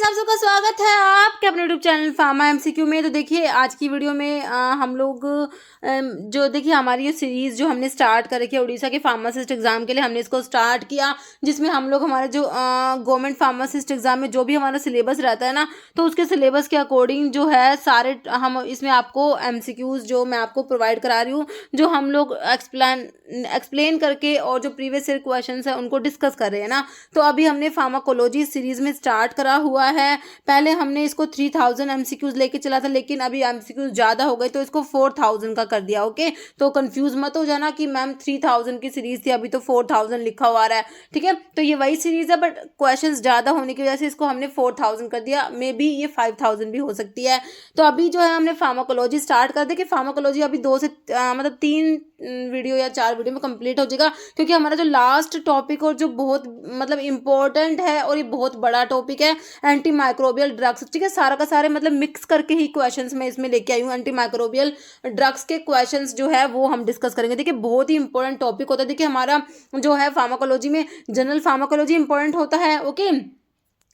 Friends, आप सबका स्वागत है आपके अपने यूट्यूब चैनल फार्मा एमसीक्यू में। तो देखिए आज की वीडियो में हम लोग जो देखिए हमारी ये सीरीज़ जो हमने स्टार्ट कर रखी है उड़ीसा के फार्मासिस्ट एग्ज़ाम के लिए, हमने इसको स्टार्ट किया जिसमें हम लोग हमारे जो गवर्नमेंट फार्मासिस्ट एग्ज़ाम में जो भी हमारा सिलेबस रहता है ना, तो उसके सिलेबस के अकॉर्डिंग जो है सारे हम इसमें आपको एमसीक्यूज़ जो मैं आपको प्रोवाइड करा रही हूँ, जो हम लोग एक्सप्लेन करके और जो प्रीवियस ईयर क्वेश्चन है उनको डिस्कस कर रहे हैं ना। तो अभी हमने फार्माकोलॉजी सीरीज़ में स्टार्ट करा हुआ है। पहले हमने इसको 3000 एमसीक्यूज लेके चला था, लेकिन अभी एमसीक्यूज ज़्यादा हो गए तो इसको 4000 का कर दिया। ओके, तो कंफ्यूज मत हो जाना कि मैम 3000 की सीरीज़ थी, अभी तो 4000 लिखा हुआ रहा है। ठीक है, तो ये वही सीरीज़ है, बट क्वेश्चंस ज़्यादा होने की वजह से इसको हमने 4000 कर दिया। मे बी ये 5000 भी हो सकती है। तो अभी जो है हमने फार्माकोलॉजी स्टार्ट कर दी कि फार्माकोलॉजी अभी 2 से मतलब 3 वीडियो या 4 वीडियो में कंप्लीट हो जाएगा, क्योंकि हमारा जो लास्ट टॉपिक और जो बहुत मतलब इम्पोर्टेंट है और ये बहुत बड़ा टॉपिक है, एंटी माइक्रोबियल ड्रग्स। ठीक है, सारा का सारे मतलब मिक्स करके ही क्वेश्चंस मैं इसमें लेके आई हूँ। एंटी माइक्रोबियल ड्रग्स के क्वेश्चंस जो है वो हम डिस्कस करेंगे। देखिए बहुत ही इंपॉर्टेंट टॉपिक होता है। देखिए हमारा जो है फार्माकोलॉजी में जनरल फार्माकोलॉजी इंपॉर्टेंट होता है। ओके,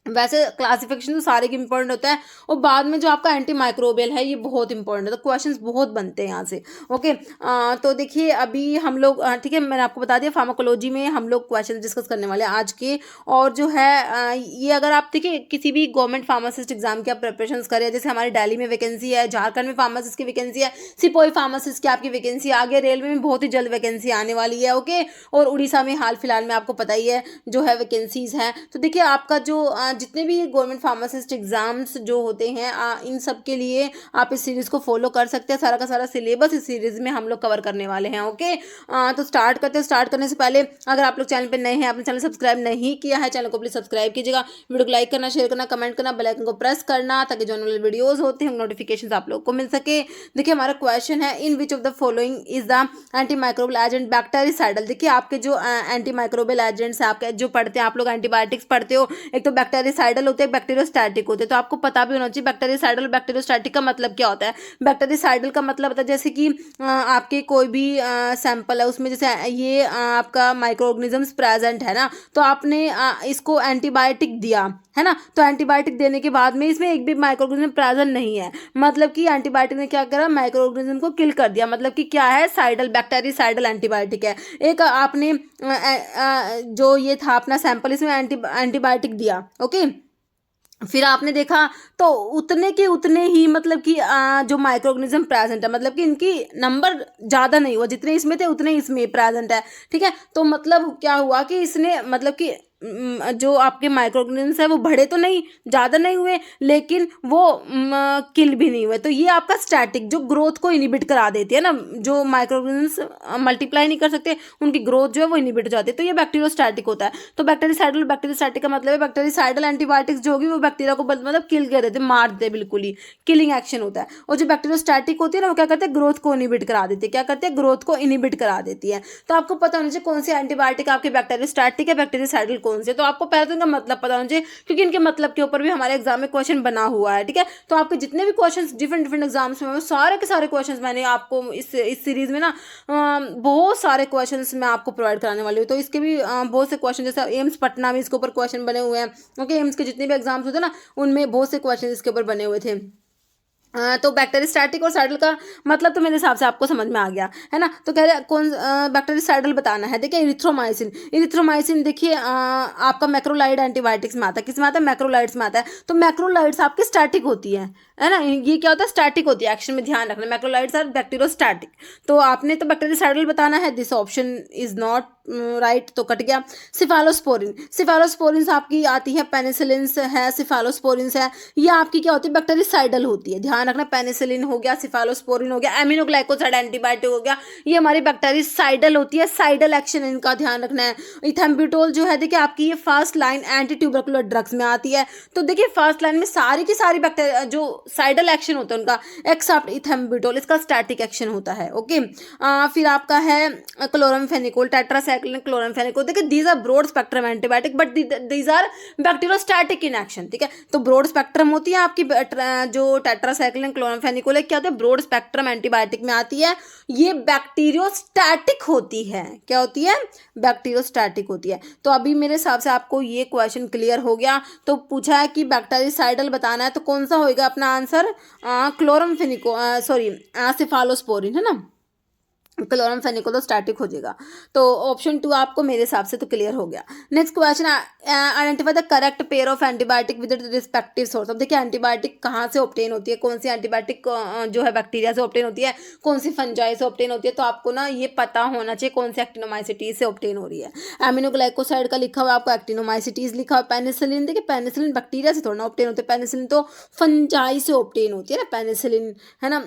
वैसे क्लासिफिकेशन तो सारे की इंपॉर्टेंट होता है, और बाद में जो आपका एंटी माइक्रोबियल है ये बहुत इंपॉर्टेंट है। तो क्वेश्चंस बहुत बनते हैं यहाँ से। ओके, तो देखिए अभी हम लोग ठीक है, मैंने आपको बता दिया फार्माकोलॉजी में हम लोग क्वेश्चन डिस्कस करने वाले हैं आज के। और जो है ये अगर आप देखिए किसी भी गवर्नमेंट फार्मासिस्ट एग्जाम की आप प्रिपरेशन करें, जैसे हमारे दिल्ली में वैकेंसी है, झारखंड में फार्मासिस्ट की वैकेंसी है, सिपोही फार्मासिस्ट की आपकी वैकेंसी, आगे रेलवे में बहुत ही जल्द वैकेंसी आने वाली है। ओके, और उड़ीसा में हाल फिलहाल में आपको पता ही है जो है वैकेंसीज हैं। तो देखिए आपका जो जितने भी गवर्नमेंट फार्मासिस्ट एग्जाम्स जो होते हैं इन सब के लिए आप इस सीरीज़ को फॉलो कर सकते हैं। सारा का सारा सिलेबस इस सीरीज़ में हम लोग कवर करने वाले हैं। ओके, तो स्टार्ट करते हैं। स्टार्ट करने से पहले अगर आप लोग चैनल पे नए हैं, आपने चैनल सब्सक्राइब नहीं किया है, चैनल को प्लीज़ सब्सक्राइब कीजिएगा। वीडियो को लाइक करना, शेयर करना, कमेंट करना, बेल आइकन को प्रेस करना, ताकि जो नए वीडियोज़ होते हैं नोटिफिकेशन आप लोग को मिल सके। देखिए हमारा क्वेश्चन है, in which of the following is the antimicrobial agent bactericidal. देखिए आपके जो एंटी माइक्रोबियल एजेंट्स हैं, आपके जो पढ़ते हैं आप लोग एंटीबायोटिक्स पढ़ते हो, एक तो बैक्टीरिसाइडल होते हैं, बैक्टीरियोस्टैटिक होते हैं। तो आपको पता भी होना चाहिए बैक्टीरियोसाइडल और बैक्टीरियोस्टैटिक का मतलब क्या होता है। बैक्टीरियोसाइडल का मतलब होता है जैसे कि आपके कोई भी सैंपल है उसमें जैसे ये आपका माइक्रो ऑर्गेनिजम्स प्रेजेंट है ना, तो आपने इसको एंटीबायोटिक दिया है ना, तो एंटीबायोटिक देने के बाद में इसमें एक भी माइक्रो ऑर्गेनिज्म प्रेजेंट नहीं है, मतलब कि एंटीबायोटिक ने क्या करा, माइक्रो ऑर्गेनिज्म को किल कर दिया। मतलब कि क्या है, साइडल बैक्टीरियोसाइडल एंटीबायोटिक है। एक आपने जो ये था अपना सैंपल, इसमें एंटीबायोटिक दिया। ओके, फिर आपने देखा तो उतने के उतने ही मतलब कि जो माइक्रो ऑर्गेनिज्म प्रेजेंट है, मतलब कि इनकी नंबर ज़्यादा नहीं हुआ, जितने इसमें थे उतने इसमें प्रेजेंट है। ठीक है, तो मतलब क्या हुआ कि इसने मतलब कि जो आपके माइक्रो ऑर्गेनिजम्स है वो बढ़े तो नहीं, ज़्यादा नहीं हुए, लेकिन वो किल भी नहीं हुए। तो ये आपका स्टैटिक जो ग्रोथ को इनिबिट करा देती है ना, जो माइक्रो ऑर्गेनिजम्स मल्टीप्लाई नहीं कर सकते उनकी ग्रोथ जो है वो इनिबिट हो जाती है, तो ये बैक्टीरियोस्टैटिक होता है। तो बैक्टीरियोसाइडल, बैक्टीरियोस्टैटिक का मतलब है बैक्टीरियोसाइडल एंटीबायोटिक्स जो होगी वो बैक्टीरिया को मतलब किल कर देते, मार देते, बिल्कुल ही किलिंग एक्शन होता है। और जो बैक्टीरियोस्टैटिक होती है ना वो क्या करते हैं, ग्रोथ को इनिबिट करा देती है। क्या करते हैं, ग्रोथ को इनिबिट करा देती है। तो आपको पता होना चाहिए कौन सी एंटीबायोटिक आपके बैक्टीरियोस्टैटिक है, बैक्टीरियोसाइडल कौन से। तो आपको पहले तो इनका मतलब पता होना चाहिए, क्योंकि इनके मतलब के ऊपर भी हमारे एग्जाम में क्वेश्चन बना हुआ है। ठीक है, तो आपके जितने भी क्वेश्चंस डिफरेंट एग्जाम्स में वो सारे के सारे क्वेश्चंस मैंने आपको इस सीरीज में ना बहुत सारे क्वेश्चंस मैं आपको प्रोवाइड कराने वाली हूँ। तो इसके भी बहुत से क्वेश्चन, जैसे एम्स पटना में इसके ऊपर क्वेश्चन बने हुए हैं। ओके, एम्स के जितने भी एग्जाम्स होते हैं ना उनमें बहुत से क्वेश्चन इसके ऊपर बने हुए थे। तो बैक्टीरियोस्टैटिक और साइडल का मतलब तो मेरे हिसाब से आपको समझ में आ गया है ना। तो कह रहे कौन बैक्टीरियोसाइडल बताना है। देखिए इरिथ्रोमाइसिन, इरिथ्रोमाइसिन देखिए आपका मैक्रोलाइड एंटीबायोटिक्स में आता है। किस में आता है, मैक्रोलाइड्स में आता है। तो मैक्रोलाइड्स आपकी स्टैटिक होती है ना, ये क्या होता है, स्टैटिक होती है। एक्शन में ध्यान रखना, मैक्रोलाइड्स आर बैक्टीरियोस्टैटिक। तो आपने तो बैक्टीरियोसाइडल बताना है, this option is not right, तो कट गया। सिफालोस्पोरिन, सिफालोस्पोरिन आपकी आती है, पेनिसिलिन्स है, सिफालोस्पोरिन है, ये आपकी क्या होती है, बैक्टीरियोसाइडल होती है। ध्यान रखना, पेनिसिलिन हो गया, सिफालोस्पोरिन हो गया, एमिनोग्लाइकोसाइड एंटीबायोटिक हो गया, ये हमारी बैक्टीरियोसाइडल होती है। साइडल एक्शन इनका ध्यान रखना है। इथेम्ब्यूटोल जो है देखिए आपकी ये first line anti tubercular drugs में आती है। तो देखिए फर्स्ट लाइन में सारी की सारी बैक्टीरिया जो साइडल एक्शन होता है उनका, एक्सेप्ट इथेम्ब्यूटोल, इसका स्टैटिक एक्शन होता है। ओके, फिर आपका है क्लोरामफेनिकोल, टेट्रासाइक्लिन टेट्रासाइक्लिन, क्लोरामफेनिकोल, देखिए these are broad spectrum antibiotic but these are bacteriostatic in action, ठीक है। तो ब्रॉड स्पेक्ट्रम होती है आपकी जो टेट्रासाइक्लिन, क्लोरामफेनिकोल है, क्या होता है, ब्रॉड स्पेक्ट्रम एंटीबायोटिक में आती है। ये बैक्टीरियोस्टैटिक होती है, क्या होती है, बैक्टीरियोस्टैटिक होती है। तो अभी मेरे हिसाब से आपको ये क्वेश्चन क्लियर हो गया। तो पूछा है कि बैक्टीरियोसाइडल बताना है, तो कौन सा होएगा अपना आंसर, क्लोरामफेनिको सॉरी सिफालोस्पोरिन, है ना। क्लोरामफेनिकोल तो स्टैटिक हो जाएगा। तो ऑप्शन 2 आपको मेरे हिसाब से तो क्लियर हो गया। Next question, identify the correct pair of antibiotic with respective source. अब देखिए एंटीबायोटिक कहाँ से ऑब्टेन होती है, कौन सी एंटीबायोटिक जो है बैक्टीरिया से ऑब्टेन होती है, कौन सी फंजाई से ऑब्टेन होती है। तो आपको ना ये पता होना चाहिए कौन सी एक्टिनोमाइसिटीज से ऑब्टेन हो रही है। एमिनोग्लाइकोसाइड का लिखा हुआ आपको एक्टिनोमाइसिटीज लिखा हुआ। पेनिसिलिन, देखिए पेनिसिलिन बैक्टीरिया से थोड़ा ना ऑब्टेन होती है, पेनिसिलिन तो फंजाई से ऑब्टेन होती है ना पेनिसिलिन, है ना।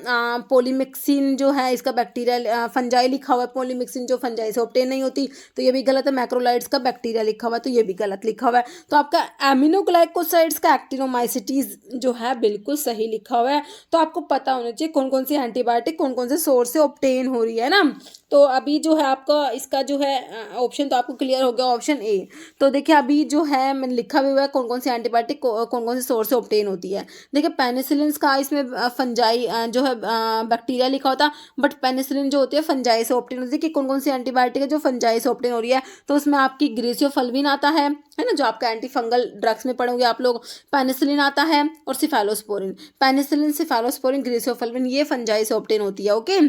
पोलीमिक्सिन जो है इसका बैक्टीरिया फंजाई लिखा हुआ है, पोलीमिक्सिन जो फंजाई से ऑब्टेन नहीं होती, तो ये भी गलत है। मैक्रोलाइड्स का बैक्टीरिया लिखा हुआ है, तो ये भी गलत लिखा हुआ है। तो आपका एमिनोग्लाइकोसाइड्स का एक्टिनोमाइसिटीज जो है बिल्कुल सही लिखा हुआ है। तो आपको पता होना चाहिए कौन कौन सी एंटीबायोटिक कौन कौन से सोर्स से ऑब्टेन हो रही है ना। तो अभी जो है आपका इसका जो है ऑप्शन तो आपको क्लियर हो गया, ऑप्शन ए। तो देखिए अभी जो है मैंने लिखा भी हुआ है कौन कौन सी एंटीबायोटिक कौन कौन से सोर्स से ऑब्टेन होती है। देखिए पेनिसिलिन का इसमें फंजाई जो है बैक्टीरिया लिखा होता, बट पेनिसिलिन जो होती है फंजाई से ऑब्टेन होती है। कि कौन कौन सी एंटीबायोटिक है जो फंजाई से ऑब्टेन हो रही है, तो उसमें आपकी ग्रेसियोफल्विन आता है ना, जो आपका एंटी फंगल ड्रग्स में पढ़ोगे आप लोग। पेनिसिलिन आता है और सिफालोस्पोरिन, पेनिसिलिन, सिफालोस्पोरिन, ग्रेसियोफल्विन, ये फंजाई से ऑब्टेन होती है, ओके।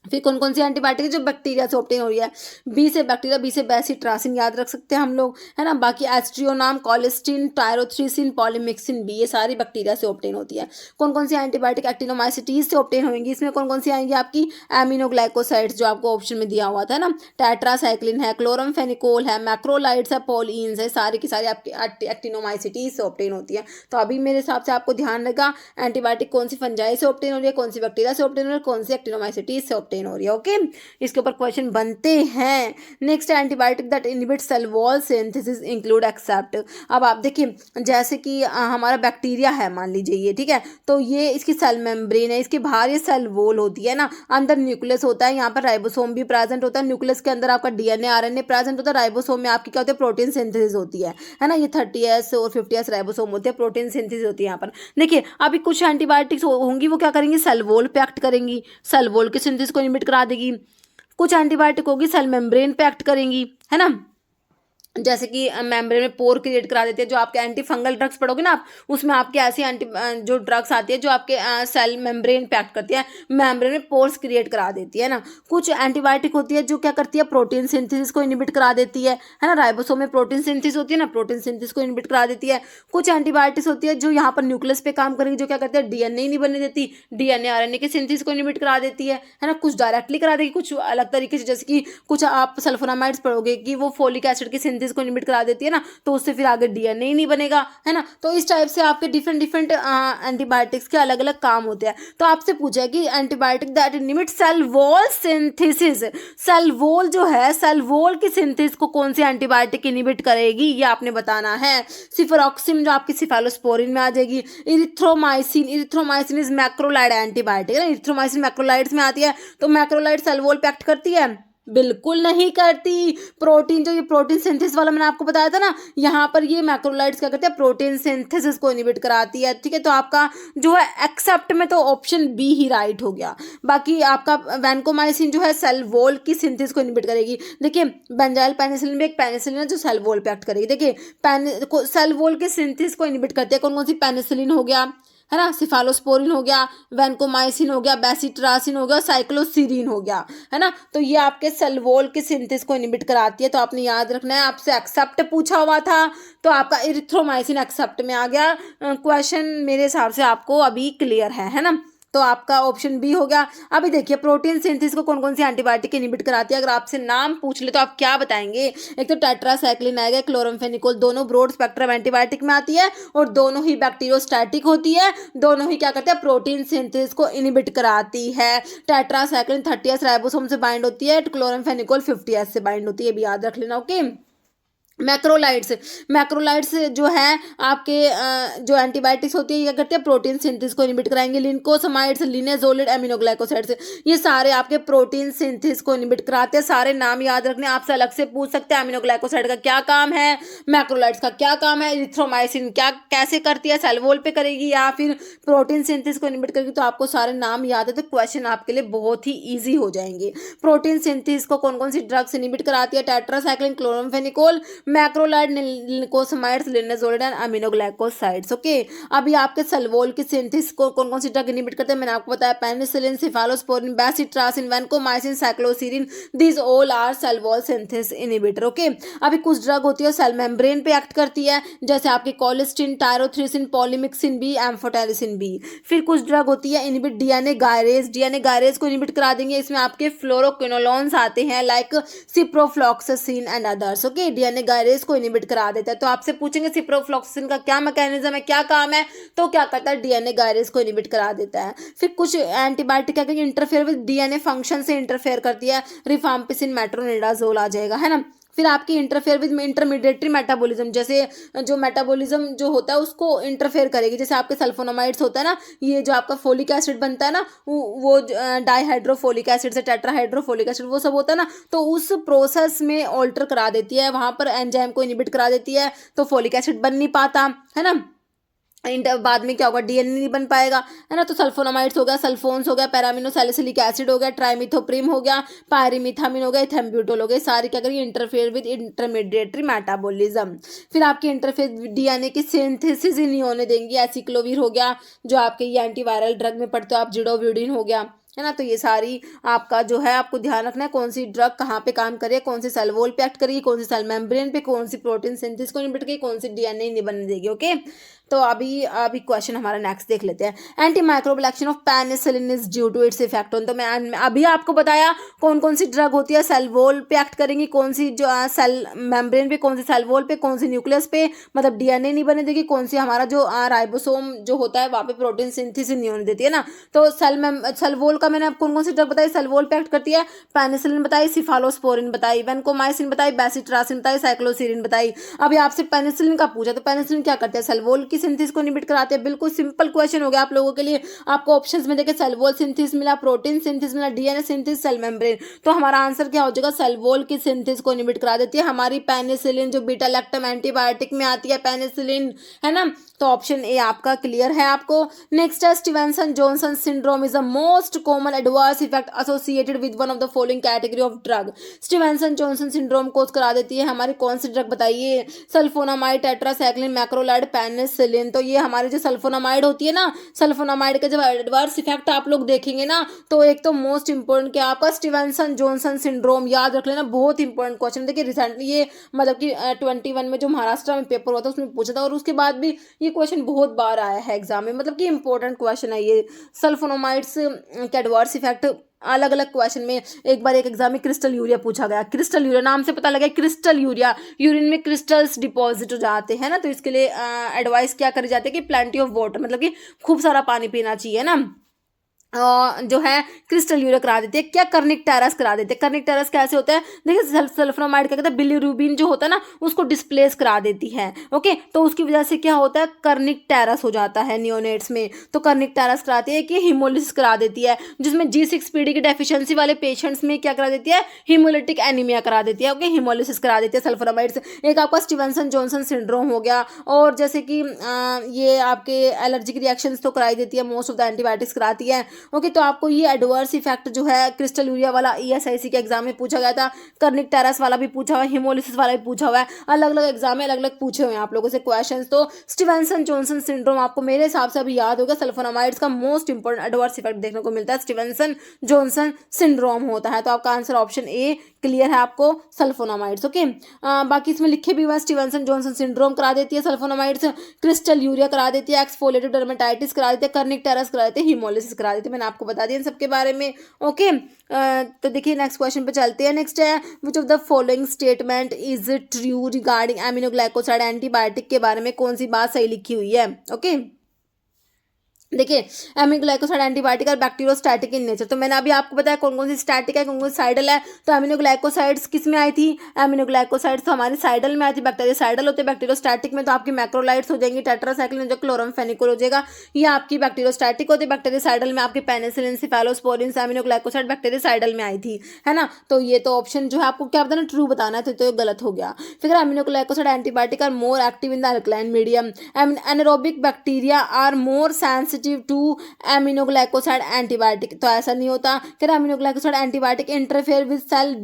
फिर कौन कौन सी एंटीबायोटिक है जो बैक्टीरिया से ऑब्टेन हो रही है, बी से बैक्टीरिया, बी से बेसिट्रासिन याद रख सकते हैं हम लोग, है ना। बाकी एस्ट्रियोनाम, कोलेस्टिन, टायरोथ्रीसिन, पॉलीमिक्सिन बी, ये सारी बैक्टीरिया से ऑब्टेन होती है। कौन कौन सी एंटीबायोटिक एक्टिनोमाइसिटीज से ऑब्टेन होंगी, इसमें कौन कौन सी आएंगी आपकी, एमिनोग्लाइकोसाइड्स जो आपको ऑप्शन में दिया हुआ था ना, टेट्रासाइक्लिन है, क्लोरामफेनिकोल है, मैक्रोलाइड्स है, पॉलीन्स है, सारी की सारी आपकी एक्टिनोमाइसिटीज से ऑब्टेन होती है। तो अभी मेरे हिसाब से आपको ध्यान रखा एंटीबायोटिक कौन सी फंजाई से ऑब्टेन हो रही है, कौन सी बैक्टीरिया से ऑब्टेन हो रही है, कौन सी एक्टिनोमाइसिटीज से ऑब्टेन हो रही है, ओके। इसके ऊपर क्वेश्चन बनते हैं। Next, antibiotic that inhibit cell wall synthesis include except. अब आप देखिए जैसे कि हमारा बैक्टीरिया है मान लीजिए ये, ठीक है, तो ये इसकी सेल मेम्ब्रेन है, इसके बाहर ये सेल वॉल होती है ना, अंदर न्यूक्लियस होता है, यहाँ पर राइबोसोम भी प्रेजेंट होता है, न्यूक्लियस के अंदर आपका डीएनए आरएनए प्रेजेंट होता है, राइबोसोम में आपकी क्या होती है, प्रोटीन सिंथेसिस होती है ना। ये 30S और 50S राइबोसोम होते हैं, प्रोटीन सिंथेसिस होती है यहाँ पर। देखिए अभी कुछ एंटीबायोटिक्स होंगी वो क्या करेंगी, सेल वॉल पे एक्ट करेंगी, सेल वॉल के सिंथेसिस को इनहिबिट करा देगी। कुछ एंटीबायोटिक होगी सेल मेम्ब्रेन पे एक्ट करेंगी, है ना, जैसे कि मेम्ब्रेन में पोर क्रिएट करा देते हैं। जो आपके एंटी फंगल ड्रग्स पढ़ोगे ना आप, उसमें आपके ऐसी एंटी जो ड्रग्स आती है जो आपके सेल मेम्ब्रेन पे एक्ट करती है, मेम्ब्रेन में पोर्स क्रिएट करा देती है ना। कुछ एंटीबायोटिक होती है जो क्या करती है, प्रोटीन सिंथेसिस को इनहिबिट करा देती है ना। राइबोसोम में प्रोटीन सिंथेसिस होती है ना, प्रोटीन सिंथेसिस को इनहिबिट करा देती है। कुछ एंटीबायोटिक्स होती है जो यहाँ पर न्यूक्लियस पे काम करेगी, जो क्या करती है, डीएनए नहीं बनने देती, डीएनए आरएनए के सिंथेसिस को इनहिबिट करा देती है ना। कुछ डायरेक्टली करा देगी, कुछ अलग तरीके से, जैसे कि कुछ आप सल्फोनामाइड्स पढ़ोगे कि वो फोलिक एसिड के सिंथेसिस को इनहिबिट करा देती है ना, तो उससे फिर आगे डीएनए ही नहीं बनेगा, है ना। तो इस टाइप से आपके डिफरेंट डिफरेंट एंटीबायोटिक्स के अलग अलग काम होते हैं। तो आपसे पूछा है कि antibiotic that inhibit cell wall synthesis, cell wall जो है, सेल वॉल की सिंथेसिस को कौन सी एंटीबायोटिक इनहिबिट करेगी, ये आपने बताना है। सिफरॉक्सिम जो आपकी सिफालोस्पोरिन में आ जाएगी। Erythromycin, erythromycin is macrolide antibiotic है ना, इरिथ्रोमाइसिन मैक्रोलाइड्स में आती है। तो मैक्रोलाइड सेल वॉल पे एक्ट करती है, बिल्कुल नहीं करती। प्रोटीन जो ये प्रोटीन सिंथेसिस वाला मैंने आपको बताया था ना, यहाँ पर ये मैक्रोलाइड्स क्या करते हैं, प्रोटीन सिंथेसिस को इनहिबिट कराती है, ठीक है। तो आपका जो है एक्सेप्ट में तो ऑप्शन बी ही राइट हो गया। बाकी आपका वैनकोमाइसिन जो है सेल वॉल की सिंथेसिस को इनहिबिट करेगी। देखिए बेंजाइल पेनिसिलिन भी एक पेनिसिलिन है जो सेल वॉल पे एक्ट करेगी। देखिए सेल वॉल के सिंथेसिस को इनहिबिट करती है कौन कौन सी, पेनिसिलिन हो गया, है ना, सिफालोस्पोरिन हो गया, वैनकोमाइसिन हो गया, बेसिट्रासिन हो गया, साइक्लोसीरीन हो गया, है ना। तो ये आपके सेल वॉल के सिंथेसिस को इनहिबिट कराती है। तो आपने याद रखना है, आपसे एक्सेप्ट पूछा हुआ था तो आपका इरिथ्रोमाइसिन एक्सेप्ट में आ गया। क्वेश्चन मेरे हिसाब से आपको अभी क्लियर है ना। तो आपका ऑप्शन बी हो गया। अभी देखिए प्रोटीन सिंथेसिस को कौन कौन सी एंटीबायोटिक इनहिबिट कराती है, अगर आपसे नाम पूछ ले तो आप क्या बताएंगे। एक तो टेट्रासाइक्लिन आएगा, क्लोरामफेनिकोल, दोनों ब्रॉड स्पेक्ट्रम एंटीबायोटिक में आती है और दोनों ही बैक्टीरियोस्टैटिक होती है, दोनों ही क्या करते हैं, प्रोटीन सिंथेसिस को इनहिबिट कराती है। टेट्रासाइक्लिन 30S राइबोसोम से बाइंड होती है, क्लोरामफेनिकोल 50S से बाइंड होती है, भी याद रख लेना, ओके। मैक्रोलाइड्स जो है आपके जो एंटीबायोटिक्स होती है ये क्या करते हैं, प्रोटीन सिंथेसिस को इनहिबिट कराएंगे। लिंकोसमाइड्स, लिनेजोलिड, एमिनोग्लाइकोसाइड्स, ये सारे आपके प्रोटीन सिंथेसिस को इनहिबिट कराते हैं। सारे नाम याद रखने, आपसे अलग से पूछ सकते हैं एमिनोग्लाइकोसाइड का क्या काम है, मैक्रोलाइड्स का क्या काम है, इरिथ्रोमाइसिन क्या कैसे करती है, सेल वॉल पे करेगी या फिर प्रोटीन सिंथेसिस को इनहिबिट करेगी। तो आपको सारे नाम याद है तो क्वेश्चन आपके लिए बहुत ही ईजी हो जाएंगे। प्रोटीन सिंथेसिस को कौन कौन सी ड्रग्स इनहिबिट कराती है, tetracycline, chloramphenicol, macrolide, lincosamides, linezolid and aminoglycosides. Okay, अभी आपके सल्वोल की सिंथेसिस को कौन कौन सी ड्रग इनहिबिट करते हैं, मैंने आपको बताया penicillin, cephalosporin, bacitracin, vancomycin, cycloserine, these all are cell wall synthesis inhibitor. Okay, अभी कुछ ड्रग होती है सेल मेम्ब्रेन पे एक्ट करती है, जैसे आपकी colistin, tyrothricin, polymyxin B, amphotericin B. फिर कुछ ड्रग होती है इनहिबिट डीएनए गायरेज को इनहिबिट करा देंगे। इसमें आपके फ्लोरोक्विनोलोन्स आते हैं like ciprofloxacin and others. Okay, DNA gyrase को इनहिबिट करा देता है। तो आपसे पूछेंगे सिप्रोफ्लॉक्सासिन का क्या मैकेनिज्म है, क्या काम है, तो क्या करता है, डीएनए गायरेज को इनहिबिट करा देता है। फिर कुछ एंटीबायोटिक क्या करेंगे, इंटरफेयर विद डीएनए फंक्शन से इंटरफेयर करती है, रिफाम्पिसिन, मेट्रोनिडाजोल आ जाएगा, है ना। फिर आपकी इंटरफेयर विद इंटरमीडिएटरी मेटाबॉलिज्म, जैसे जो मेटाबॉलिज्म जो होता है उसको इंटरफेयर करेगी। जैसे आपके सल्फोनामाइड्स होता है ना, ये जो आपका फोलिक एसिड बनता है ना, वो डाईहाइड्रोफोलिक एसिड से टेट्राहाइड्रोफोलिक एसिड वो सब होता है ना, तो उस प्रोसेस में ऑल्टर करा देती है, वहां पर एंजाइम को इनहिबिट करा देती है, तो फोलिक एसिड बन नहीं पाता, है ना। बाद में क्या होगा, डीएनए नहीं बन पाएगा, है ना। तो सल्फोनामाइड्स हो गया, सल्फोन्स हो गया, पैरामिनो सैलिसिलिक एसिड हो गया, ट्राइमिथोप्रिम हो गया, पायरीमिथामिन हो गया, इथेम्ब्यूटोल हो गया, सारे क्या करेंगे, इंटरफेयर विद इंटरमीडिएटरी मेटाबॉलिज्म। फिर आपके इंटरफेयर डीएनए की सिंथेसिस ही नहीं होने देंगी। एसिक्लोवीर हो गया, जो आपके ये एंटीवायरल ड्रग में पढ़ते हो आप, जिडोव्यूडिन हो गया, है ना। तो ये सारी आपका जो है आपको ध्यान रखना है, कौन सी ड्रग कहाँ पे काम करे, कौन सी सेल वॉल पे एक्ट करेगी, कौन सी सेल मेम्ब्रेन पे, कौन सी प्रोटीन सिंथेसिस को इनहिबिट करेगी, कौन सी डीएनए नहीं बनने देगी। ओके, तो अभी क्वेश्चन हमारा नेक्स्ट देख लेते हैं। Antimicrobial action of penicillin is due to its effect on, तो मैं अभी आपको बताया कौन कौन सी ड्रग होती है, सेल वॉल पे एक्ट करेंगी, कौन सी जो सेल मेम्ब्रेन पे, कौन सी सेल वॉल पे, कौन सी न्यूक्लियस पे, मतलब डीएनए नहीं बनने देगी, कौन सी हमारा जो राइबोसोम जो होता है वहाँ पे प्रोटीन सिंथेसिस नहीं होने देती है ना। तो सेल वॉल का मैंने आपको कौन कौन सी ड्रग बताई, सेल वॉल पे एक्ट करती है, पेनिसिलिन बताई, सिफालोस्पोरिन बताई, वैनकोमाइसिन बताई, बेसिट्रासिन बताई, साइक्लोसीरिन बताई। अभी आपसे पेनिसिलिन का पूछा, तो पेनिसिलिन क्या करते हैं, सेल वॉल की सिंथेसिस को इनहिबिट कराते हैं। बिल्कुल सिंपल क्वेश्चन हो गया आप लोगों के लिए। आपको ऑप्शंस में देखे सेल वॉल सिंथेसिस मिला, प्रोटीन सिंथेसिस मिला, डीएनए सिंथेसिस, सेल मेम्ब्रेन, तो हमारा आंसर क्या हो जाएगा, सेल वॉल की सिंथेसिस को इनहिबिट करा देती है हमारी पेनिसिलिन, जो बीटा लैक्टम एंटीबायोटिक में आती है पेनिसिलिन, है ना। तो ऑप्शन ए आपका क्लियर है आपको। नेक्स्ट है Stevenson Johnson syndrome is the most common adverse effect associated with one of the following category of drug. Stevenson Johnson syndrome cause करा देती है हमारी कौन सी ड्रग बताइए, सल्फोनामाइड, टेट्रासाइक्लिन, मैक्रोलाइड, पेनिसिलिन। तो ये हमारे जो सल्फोनामाइड होती है ना, सल्फोनामाइड का जब एडवर्स इफेक्ट आप लोग देखेंगे ना, तो एक तो मोस्ट इंपॉर्टेंट क्या आपका स्टीवेंसन जॉनसन सिंड्रोम याद रख लेना, बहुत इंपॉर्टेंट क्वेश्चन। देखिए रिसेंटली ये मतलब कि 21 में जो महाराष्ट्र में पेपर हुआ था उसमें पूछा था, और उसके बाद भी ये क्वेश्चन बहुत बार आया है एग्जाम में, मतलब कि इंपॉर्टेंट क्वेश्चन है ये। सल्फोनामाइड्स के एडवर्स इफेक्ट अलग अलग क्वेश्चन में, एक बार एक एग्जाम में क्रिस्टल यूरिया पूछा गया, क्रिस्टल यूरिया नाम से पता लगा क्रिस्टल यूरिया, यूरिन में क्रिस्टल्स डिपॉजिट हो जाते हैं ना, तो इसके लिए एडवाइस क्या करी जाती है कि प्लेंटी ऑफ वाटर, मतलब कि खूब सारा पानी पीना चाहिए ना। जो है क्रिस्टल यूरिया करा देते हैं। क्या कर्निक टेरस करा देते हैं, कर्निक टेरस कैसे होता है, देखिए सल्फोनामाइड क्या कहते हैं, बिलीरुबिन जो होता है ना उसको डिस्प्लेस करा देती है। ओके, तो उसकी वजह से क्या होता है, कर्निक टेरस हो जाता है नियोनेट्स में। तो कर्निक टेरस कराती है कि हिमोलिसिस करा देती है, जिसमें G6PD की डेफिशिएंसी वाले पेशेंट्स में क्या करा देती है, हिमोलिटिक एनीमिया करा देती है। ओके, हिमोलिसिस करा देती है सल्फोनामाइड्स। एक आपका स्टीवेंसन जॉनसन सिंड्रोम हो गया, और जैसे कि ये आपके एलर्जिक रिएक्शंस तो कराई देती है, मोस्ट ऑफ द एंटीबायोटिक्स कराती है। ओके, तो आपको ये एडवर्स इफेक्ट जो है क्रिस्टल यूरिया वाला ESIC के एग्जाम में पूछा गया था, कर्निक टेरस वाला भी पूछा हुआ है, हिमोलिसिस वाला भी पूछा हुआ है, अलग अलग एग्जाम में अलग अलग पूछे हुए हैं आप लोगों से क्वेश्चंस। तो स्टीवेंसन जॉनसन सिंड्रोम आपको मेरे हिसाब से अभी याद होगा, सल्फोनामाइड्स का मोस्ट इंपोर्टेंट एडवर्स इफेक्ट देखने को मिलता है, स्टीवेंसन जॉनसन सिंड्रोम होता है। तो आपका आंसर ऑप्शन ए क्लियर है आपको, सल्फोनामाइड्स। ओके, बाकी इसमें लिखे भी हुआ स्टीवेंसन जॉनसन सिंड्रोम करा देती है सल्फोनामाइड्स, क्रिस्टल यूरिया करा देती है, एक्सफोलिएटेड डर्मेटाइटिस करा देती है, कर्निक टेरस करा देते हैं, हिमोलिसिस करा देती है। मैंने आपको बता दिया इन सबके बारे में। ओके, तो देखिए नेक्स्ट क्वेश्चन पे चलते हैं। नेक्स्ट है which of the following statement is true regarding aminoglycoside antibiotic के बारे में कौन सी बात सही लिखी हुई है। ओके, देखिए एमिनोग्लाइकोसाइड एंटीबायोटिक और बैक्टीरियोस्टैटिक इन नेचर। तो मैंने अभी आपको बताया कौन कौन सी स्टैटिक है, कौन कौन सी साइडल है। तो एमिनोग्लाइकोसाइड्स किस में आई थी, एमिनोग्लाइकोसाइड्स तो हमारी साइडल में आई थी, बैक्टीरियोसाइडल होते हैं। बैक्टीरियोस्टैटिक में तो आपकी मैक्रोलाइड्स हो जाएंगी, टेट्रासाइक्लिन हो जाएगा, क्लोरमफेनिकोल हो जाएगा, ये आपकी बैक्टीरियोस्टैटिक होती है। बैक्टीरियोसाइडल में आपकी पेनिसिलिन, सिफेलोस्पोरिन, एमिनोग्लाइकोसाइड बैक्टीरियोसाइडल में आई थी, है ना। तो ये तो ऑप्शन जो है आपको क्या बताना, ट्रू बताना है, तो ये गलत हो गया। फिर aminoglycoside antibiotic are more active in the alkaline medium. Anaerobic bacteria are more sensitive to aminoglycoside antibiotic, तो ऐसा नहीं होता। फिर aminoglycoside antibiotic interfere with cell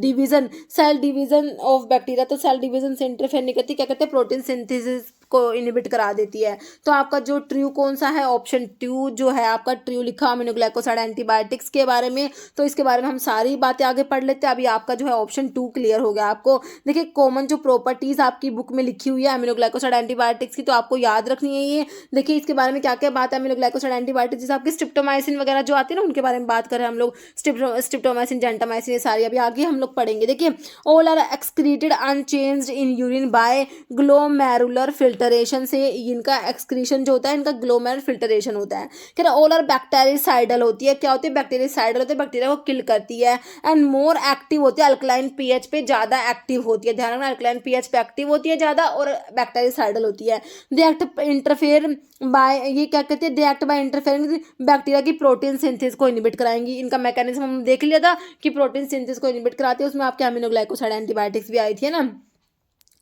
division of bacteria, तो सेल डिवीजन से इंटरफेयर नहीं करती, क्या करते हैं, प्रोटीन सिंथेसिस को इनहिबिट करा देती है। तो आपका जो ट्रू कौन सा है, ऑप्शन टू जो है आपका ट्रू लिखा एमिनोग्लाइकोसाइड एंटीबायोटिक्स के बारे में। तो इसके बारे में हम सारी बातें आगे पढ़ लेते हैं। अभी आपका जो है ऑप्शन टू क्लियर हो गया आपको। देखिए कॉमन जो प्रॉपर्टीज आपकी बुक में लिखी हुई है एमिनोग्लाइकोसाइड एंटीबायोटिक्स की, तो आपको याद रखनी है ये। देखिए इसके बारे में क्या क्या बात है एमिनोग्लाइकोसाइड एंटीबायोटिक्स, जैसे आपकी स्ट्रिप्टोमाइसिन वगैरह जो आती है ना, उनके बारे में बात कर रहे हैं हम लोग। स्ट्रिप्टोमाइसिन, जेंटामाइसिन, ये सारी अभी आगे हम लोग पढ़ेंगे। देखिए all are excreted unchanged in urine by glomerular filtration से, इनका एक्सक्रीशन जो होता है इनका ग्लोमेरुलर फिल्टरेशन होता है। कह रहा ऑल आर बैक्टीरिसाइडल होती है, क्या होती है, बैक्टीरिसाइडल होती है, बैक्टीरिया को किल करती है। एंड मोर एक्टिव होती है, अल्कलाइन पीएच पे ज्यादा एक्टिव होती है, ध्यान रखना अल्कलाइन पीएच पे एक्टिव होती है ज्यादा, और बैक्टीरिसाइडल होती है। दे एक्ट इंटरफेयर बाय, ये क्या कहते हैं, they act by interfering bacteria की प्रोटीन सिंथेसिस को इनहिबिट कराएंगी। इनका मैकेनिज्म हम देख लिया था कि प्रोटीन सिंथेसिस को इनहिबिट कराती है, उसमें आपके एमिनोग्लाइकोसाइड एंटीबायोटिक्स भी आई थी, है ना।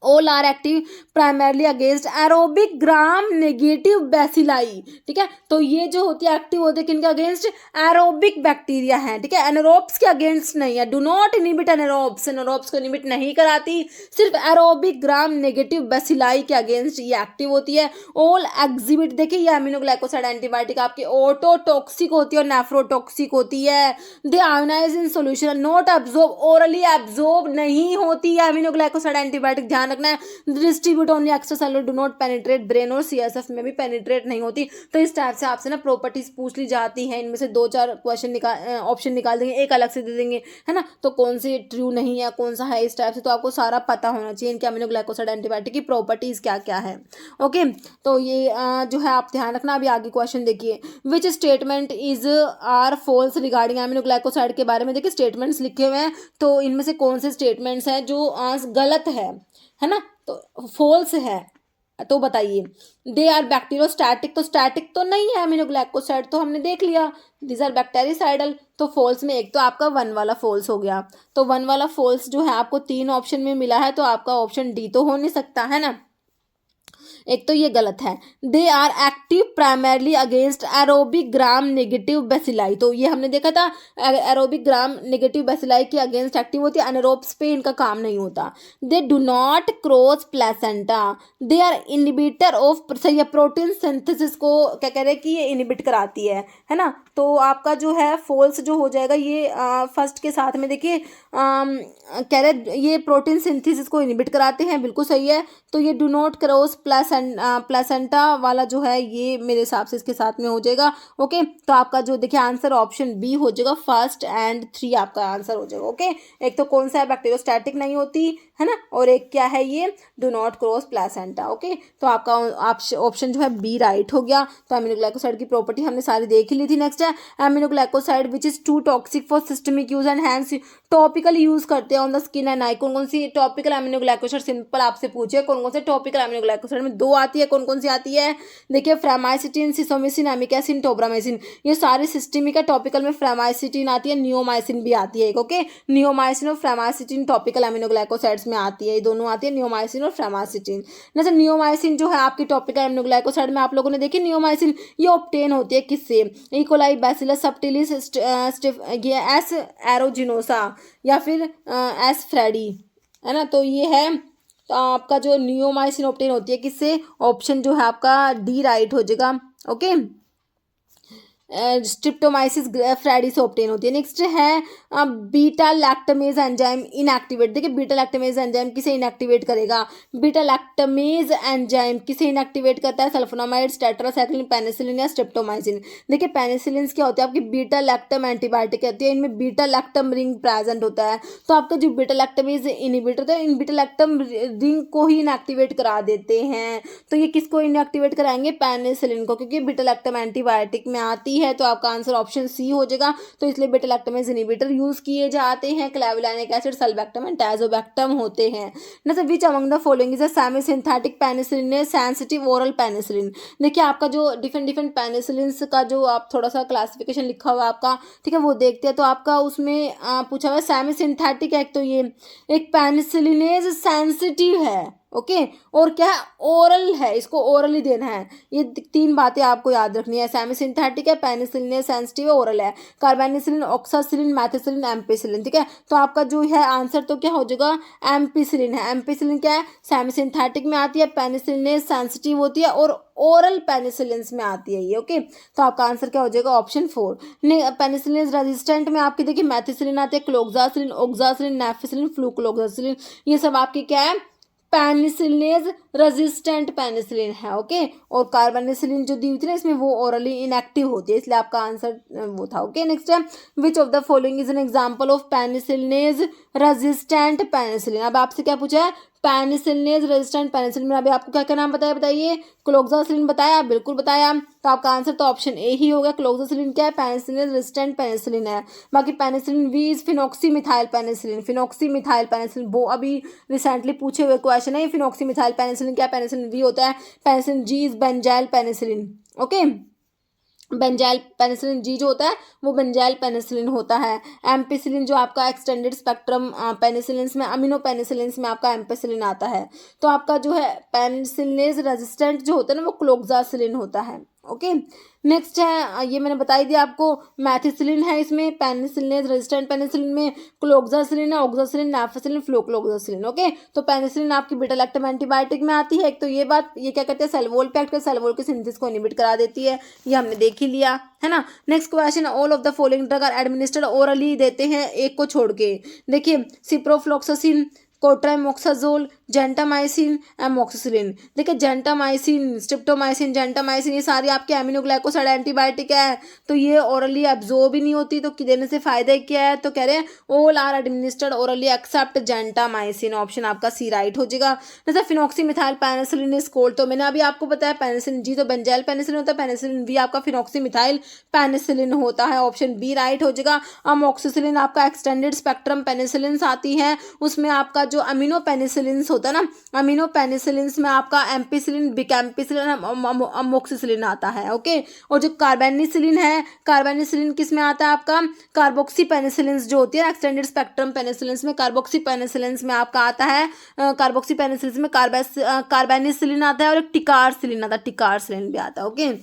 All are active primarily against aerobic gram negative bacilli, ठीक है। तो ये जो होती है एक्टिव होती है किनके अगेंस्ट, एरोबिक बैक्टीरिया है, ठीक है, एनारोब्स के अगेंस्ट नहीं है। Do not inhibit anaerobes, anaerobes को इनहिबिट नहीं कराती, सिर्फ एरोबिक ग्राम नेगेटिव बैसिलाई के अगेंस्ट ये एक्टिव होती है। ऑल एग्जिबिट, देखिए ये एमिनोग्लाइकोसाइड एंटीबायोटिक आपकी ऑटोटॉक्सिक होती है और नेफ्रोटॉक्सिक होती है। They ionize in solution, not absorb, orally absorb नहीं होती है एमिनोग्लाइकोसाइड एंटीबायोटिक, ध्यान रखना है। Distribute only extracellular, do not penetrate brain और सीएसएफ में भी पेनिट्रेट नहीं होती। तो इस टाइप से आपसे ना प्रॉपर्टीज पूछ ली जाती हैं, इनमें से दो चार क्वेश्चन ऑप्शन निकाल देंगे, एक अलग से दे देंगे, है ना। तो कौन सी ट्रू नहीं है, कौन सा है, इस टाइप से तो आपको सारा पता होना चाहिए इनके एमिनोग्लाइकोसाइड एंटीबायोटिक की प्रॉपर्टीज क्या क्या है। ओके, तो ये जो है आप ध्यान रखना। अभी आगे क्वेश्चन देखिए, which statement is are false regarding aminoglycoside के बारे में। देखिए स्टेटमेंट्स लिखे हुए हैं, तो इनमें से कौन से स्टेटमेंट्स हैं जो गलत है ना, तो फॉल्स है, तो बताइए। दे आर बैक्टीरियोस्टैटिक, तो स्टैटिक तो नहीं है एमिनोग्लाइकोसाइड, तो हमने देख लिया। दिस आर बैक्टीरिसाइडल, तो फॉल्स में एक तो आपका वन वाला फॉल्स हो गया। तो वन वाला फॉल्स जो है आपको तीन ऑप्शन में मिला है, तो आपका ऑप्शन डी तो हो नहीं सकता, है ना। एक तो ये गलत है। They are active primarily against aerobic gram negative bacilli, तो ये हमने देखा था एरोबिक ग्राम नेगेटिव बेसिलाई के अगेंस्ट एक्टिव होती है, एनारोब्स पे इनका काम नहीं होता। They do not cross placenta, they are inhibitor of, सही है, प्रोटीन सिंथेसिस को क्या कह रहे हैं कि ये इनहिबिट कराती है ना। तो आपका जो है फॉल्स जो हो जाएगा ये फर्स्ट के साथ में। देखिए कह रहे ये प्रोटीन सिंथेसिस को इनहिबिट कराते हैं, बिल्कुल सही है। तो ये डू नॉट क्रॉस प्लेसेंटा वाला जो है ये मेरे हिसाब से इसके साथ में हो जाएगा। ओके, तो आपका जो देखिए आंसर ऑप्शन बी हो जाएगा, फर्स्ट एंड थ्री आपका आंसर हो जाएगा। ओके, एक तो कौन सा है, बैक्टीरियोस्टैटिक नहीं होती, है ना, और एक क्या है ये, do not cross placenta. Okay, तो आपका ऑप्शन जो है बी राइट हो गया। तो एमिनोग्लाइकोसाइड की प्रॉपर्टी हमने सारी देख ही ली थी। नेक्स्ट है aminoglycoside which is too toxic for systemic use and hence topical use करते हैं on the skin and eye. कौन कौन सी टॉपिकल एमिनोग्लाइकोसाइड, सिंपल आपसे पूछे कौन कौन से टॉपिकल एमिनोग्लाइकोसाइड में दो आती है, कौन कौन सी आती है। देखिए फ्रामाइसिटिन, सिसोमिसिन, एमिकैसिन, टोब्रामाइसिन, ये सारे सिस्टमिक है। टॉपिकल में फ्रामाइसिटिन आती है, नियोमाइसिन भी आती है एक। ओके, नियोमाइसिन और फ्रामाइसिटिन टॉपिकल एमिनोग्लाइकोसाइड्स में आती है, ये दोनों आती है, नियोमाइसिन और फ्रामाइसिटिन। जैसे नियोमाइसिन जो है आपकी टॉपिकल एमिनोग्लाइकोसाइड में आप लोगों ने देखी नियोमाइसिन, ये ऑब्टेन होती है किससे, E coli, bacillus subtilis, S aeruginosa या फिर एस फ्रेडी, है ना। तो ये है, तो आपका जो नियोमाइसिन ऑब्टेन होती है किससे, ऑप्शन जो है आपका डी राइट हो जाएगा। ओके, स्ट्रिप्टोमाइसिस फ्रैडी से ऑब्टेन होती है। नेक्स्ट है बीटा लैक्टमेज एंजाइम इनएक्टिवेट। देखिए बीटा लैक्टमेज एंजाइम किसे इनएक्टिवेट करेगा, बीटा लैक्टमेज एंजाइम किसे इनएक्टिवेट करता है, सल्फोनामाइड्स, टेट्रासाइक्लिन, पेनिसिलिन या स्ट्रिप्टोमाइसिन। देखिए पेनिसिलिन क्या होते हैं, आपकी बीटा लैक्टम एंटीबायोटिक होती है, इनमें बीटा लैक्टम रिंग प्रेजेंट होता है। तो आपका जो बीटा लैक्टमेज इनहिबिटर होता है, इन बीटा लैक्टम रिंग को ही इनएक्टिवेट करा देते हैं। तो ये किसको इनएक्टिवेट कराएंगे, पेनिसिलिन को, क्योंकि बीटा लैक्टम एंटीबायोटिक में आती है। तो आपका आंसर ऑप्शन सी हो जाएगा। तो इसलिए बीटा लैक्टमेज इनहिबिटर यूज किए जाते हैं। क्लेवुलानिक एसिड, सल्बैक्टम एंड टाइजोबैक्टम होते हैं। Next, which among the following is a semi synthetic penicillin है सेंसिटिव ओरल पेनिसिलिन। देखिए आपका जो डिफरेंट डिफरेंट पेनिसिलिन का जो आप थोड़ा सा क्लासिफिकेशन लिखा हुआ है आपका, ठीक है, वो देखते हैं। तो आपका उसमें पूछा हुआ है सेमी सिंथेटिक है, तो ये एक पेनिसिलिनेज सेंसिटिव है, ओके और क्या है, ओरल है, इसको ओरली देना है। ये तीन बातें आपको याद रखनी है, सेमी सिंथेटिक है, पेनिसिलिन सेंसिटिव है, ओरल है। कार्बेनिसिलिन, ऑक्सासिलिन, मैथिसिलिन, एम्पिसिलिन, ठीक है। तो आपका जो है आंसर तो क्या हो जाएगा, एम्पिसिलिन है। एम्पिसिलिन क्या है, सेमी सिंथेटिक में आती है, पेनिसिलिन सेंसिटिव होती है और ओरल पेनिसिलिन में आती है ये, ओके। तो आपका आंसर क्या हो जाएगा, ऑप्शन 4। पेनिसिलिन रेजिस्टेंट में आपकी देखिए मैथिसिलिन आती है, क्लोक्सासिलिन, ओक्सासिलिन, नेफिसिलिन, फ्लूक्लोक्सासिलिन, ये सब आपकी क्या है, पेनिसिलिनेज रेजिस्टेंट पेनिसिलिन है, ओके। और कार्बोनिसिलिन जो दी हुई थी ना इसमें, वो ओरली इनएक्टिव होती है, इसलिए आपका आंसर वो था, ओके। नेक्स्ट है, which of the following is an example of penicillinase resistant penicillin. अब आपसे क्या पूछा है, पेनिसिलिनेज रेजिस्टेंट पेनिसिलिन में अभी आपको क्या क्या नाम बताया, बताइए। क्लोक्सासिलिन बताया, बिल्कुल बताया। तो आपका आंसर तो ऑप्शन ए ही होगा। क्लोक्सासिलिन क्या है, पेनिसिलिन रेजिस्टेंट पेनिसिलिन है। बाकी penicillin V is phenoxy methyl penicillin, phenoxy methyl penicillin वो अभी रिसेंटली पूछे हुए क्वेश्चन है। फिनॉक्सी मिथाइल पेनिसिलिन क्या, पेनिसिलिन वी होता है। Penicillin G is benzyl penicillin, okay. Benzyl penicillin G जो होता है वो बेंजाइल पेनिसिलिन होता है। एम्पिसिलिन जो आपका एक्सटेंडेड स्पेक्ट्रम पेनिसिलिन में, अमीनो पेनिसिलिन में आपका एम्पिसिलिन आता है। तो आपका जो है पेनिसिलिनेज रेजिस्टेंट जो होता है ना वो क्लोक्सासिलिन होता है, ओके। नेक्स्ट है, ये मैंने बताई दिया आपको, मैथिसिलिन है इसमें, पेनिसिलिनेज रेजिस्टेंट पेनिसिलिन में क्लोक्सासिलिन है, ऑक्सासिलिन, नेफिसिलिन, फ्लोक्लोक्सासिलिन, ओके। तो पेनिसिलिन आपकी बीटा लैक्टम एंटीबायोटिक में आती है। एक तो ये बात, ये क्या कहते हैं, सेलवोल पे एक्ट कर सेलवोल के सिंथेसिस को इनहिबिट करा देती है, ये हमने देख ही लिया है ना। Next question, all of the following drug are administered orally देते हैं, एक को छोड़ के। देखिए सिप्रोफ्लॉक्सासिन, कोट्राइमोक्साजोल, जेंटामाइसिन, एमोक्सिसिलिन। देखिए जेंटामाइसिन, स्ट्रिप्टोमाइसिन, जेंटामाइसिन ये सारी आपके एमिनोग्लाइकोसाइड एंटीबायोटिक है। तो ये ओरली एब्जॉर्ब ही नहीं होती, तो देने से फायदा क्या है, तो कह रहे हैं all are administered orally except gentamicin. Option आपका सी राइट हो जाएगा। जैसे फिनॉक्सीमिथाइल पेनिसिलिन इज कोल्ड, तो मैंने अभी आपको बताया पेनिसिलिन जी तो बेंजाइल पेनिसिलिन होता है, पेनिसिलिन वी आपका फिनॉक्सीमिथाइल पेनिसिलिन होता है, ऑप्शन बी राइट हो जाएगा। अमोक्सिसिलिन आपका एक्सटेंडेड स्पेक्ट्रम पेनिसिलिन आती है, उसमें आपका जो अमीनो पेनिसिलिन होता है ना, अमीनो पेनिसिलिन में आपका एम्पिसिलिन, बिकैम्पिसिलिन, अमोक्सिसिलिन आता है, ओके। और जो कार्बेनिसिलिन है, कार्बेनिसिलिन किस में आता है आपका, कार्बोक्सी पेनिसिलिन जो होती है एक्सटेंडेड स्पेक्ट्रम पेनिसिलिन में, कार्बोक्सी पेनिसिलिन में आपका आता है, कार्बोक्सी पेनिसिलिन में कार्बेनिसिलिन आता है और एक टिकारसिलिन आता है, टिकारसिलिन भी आता है, ओके।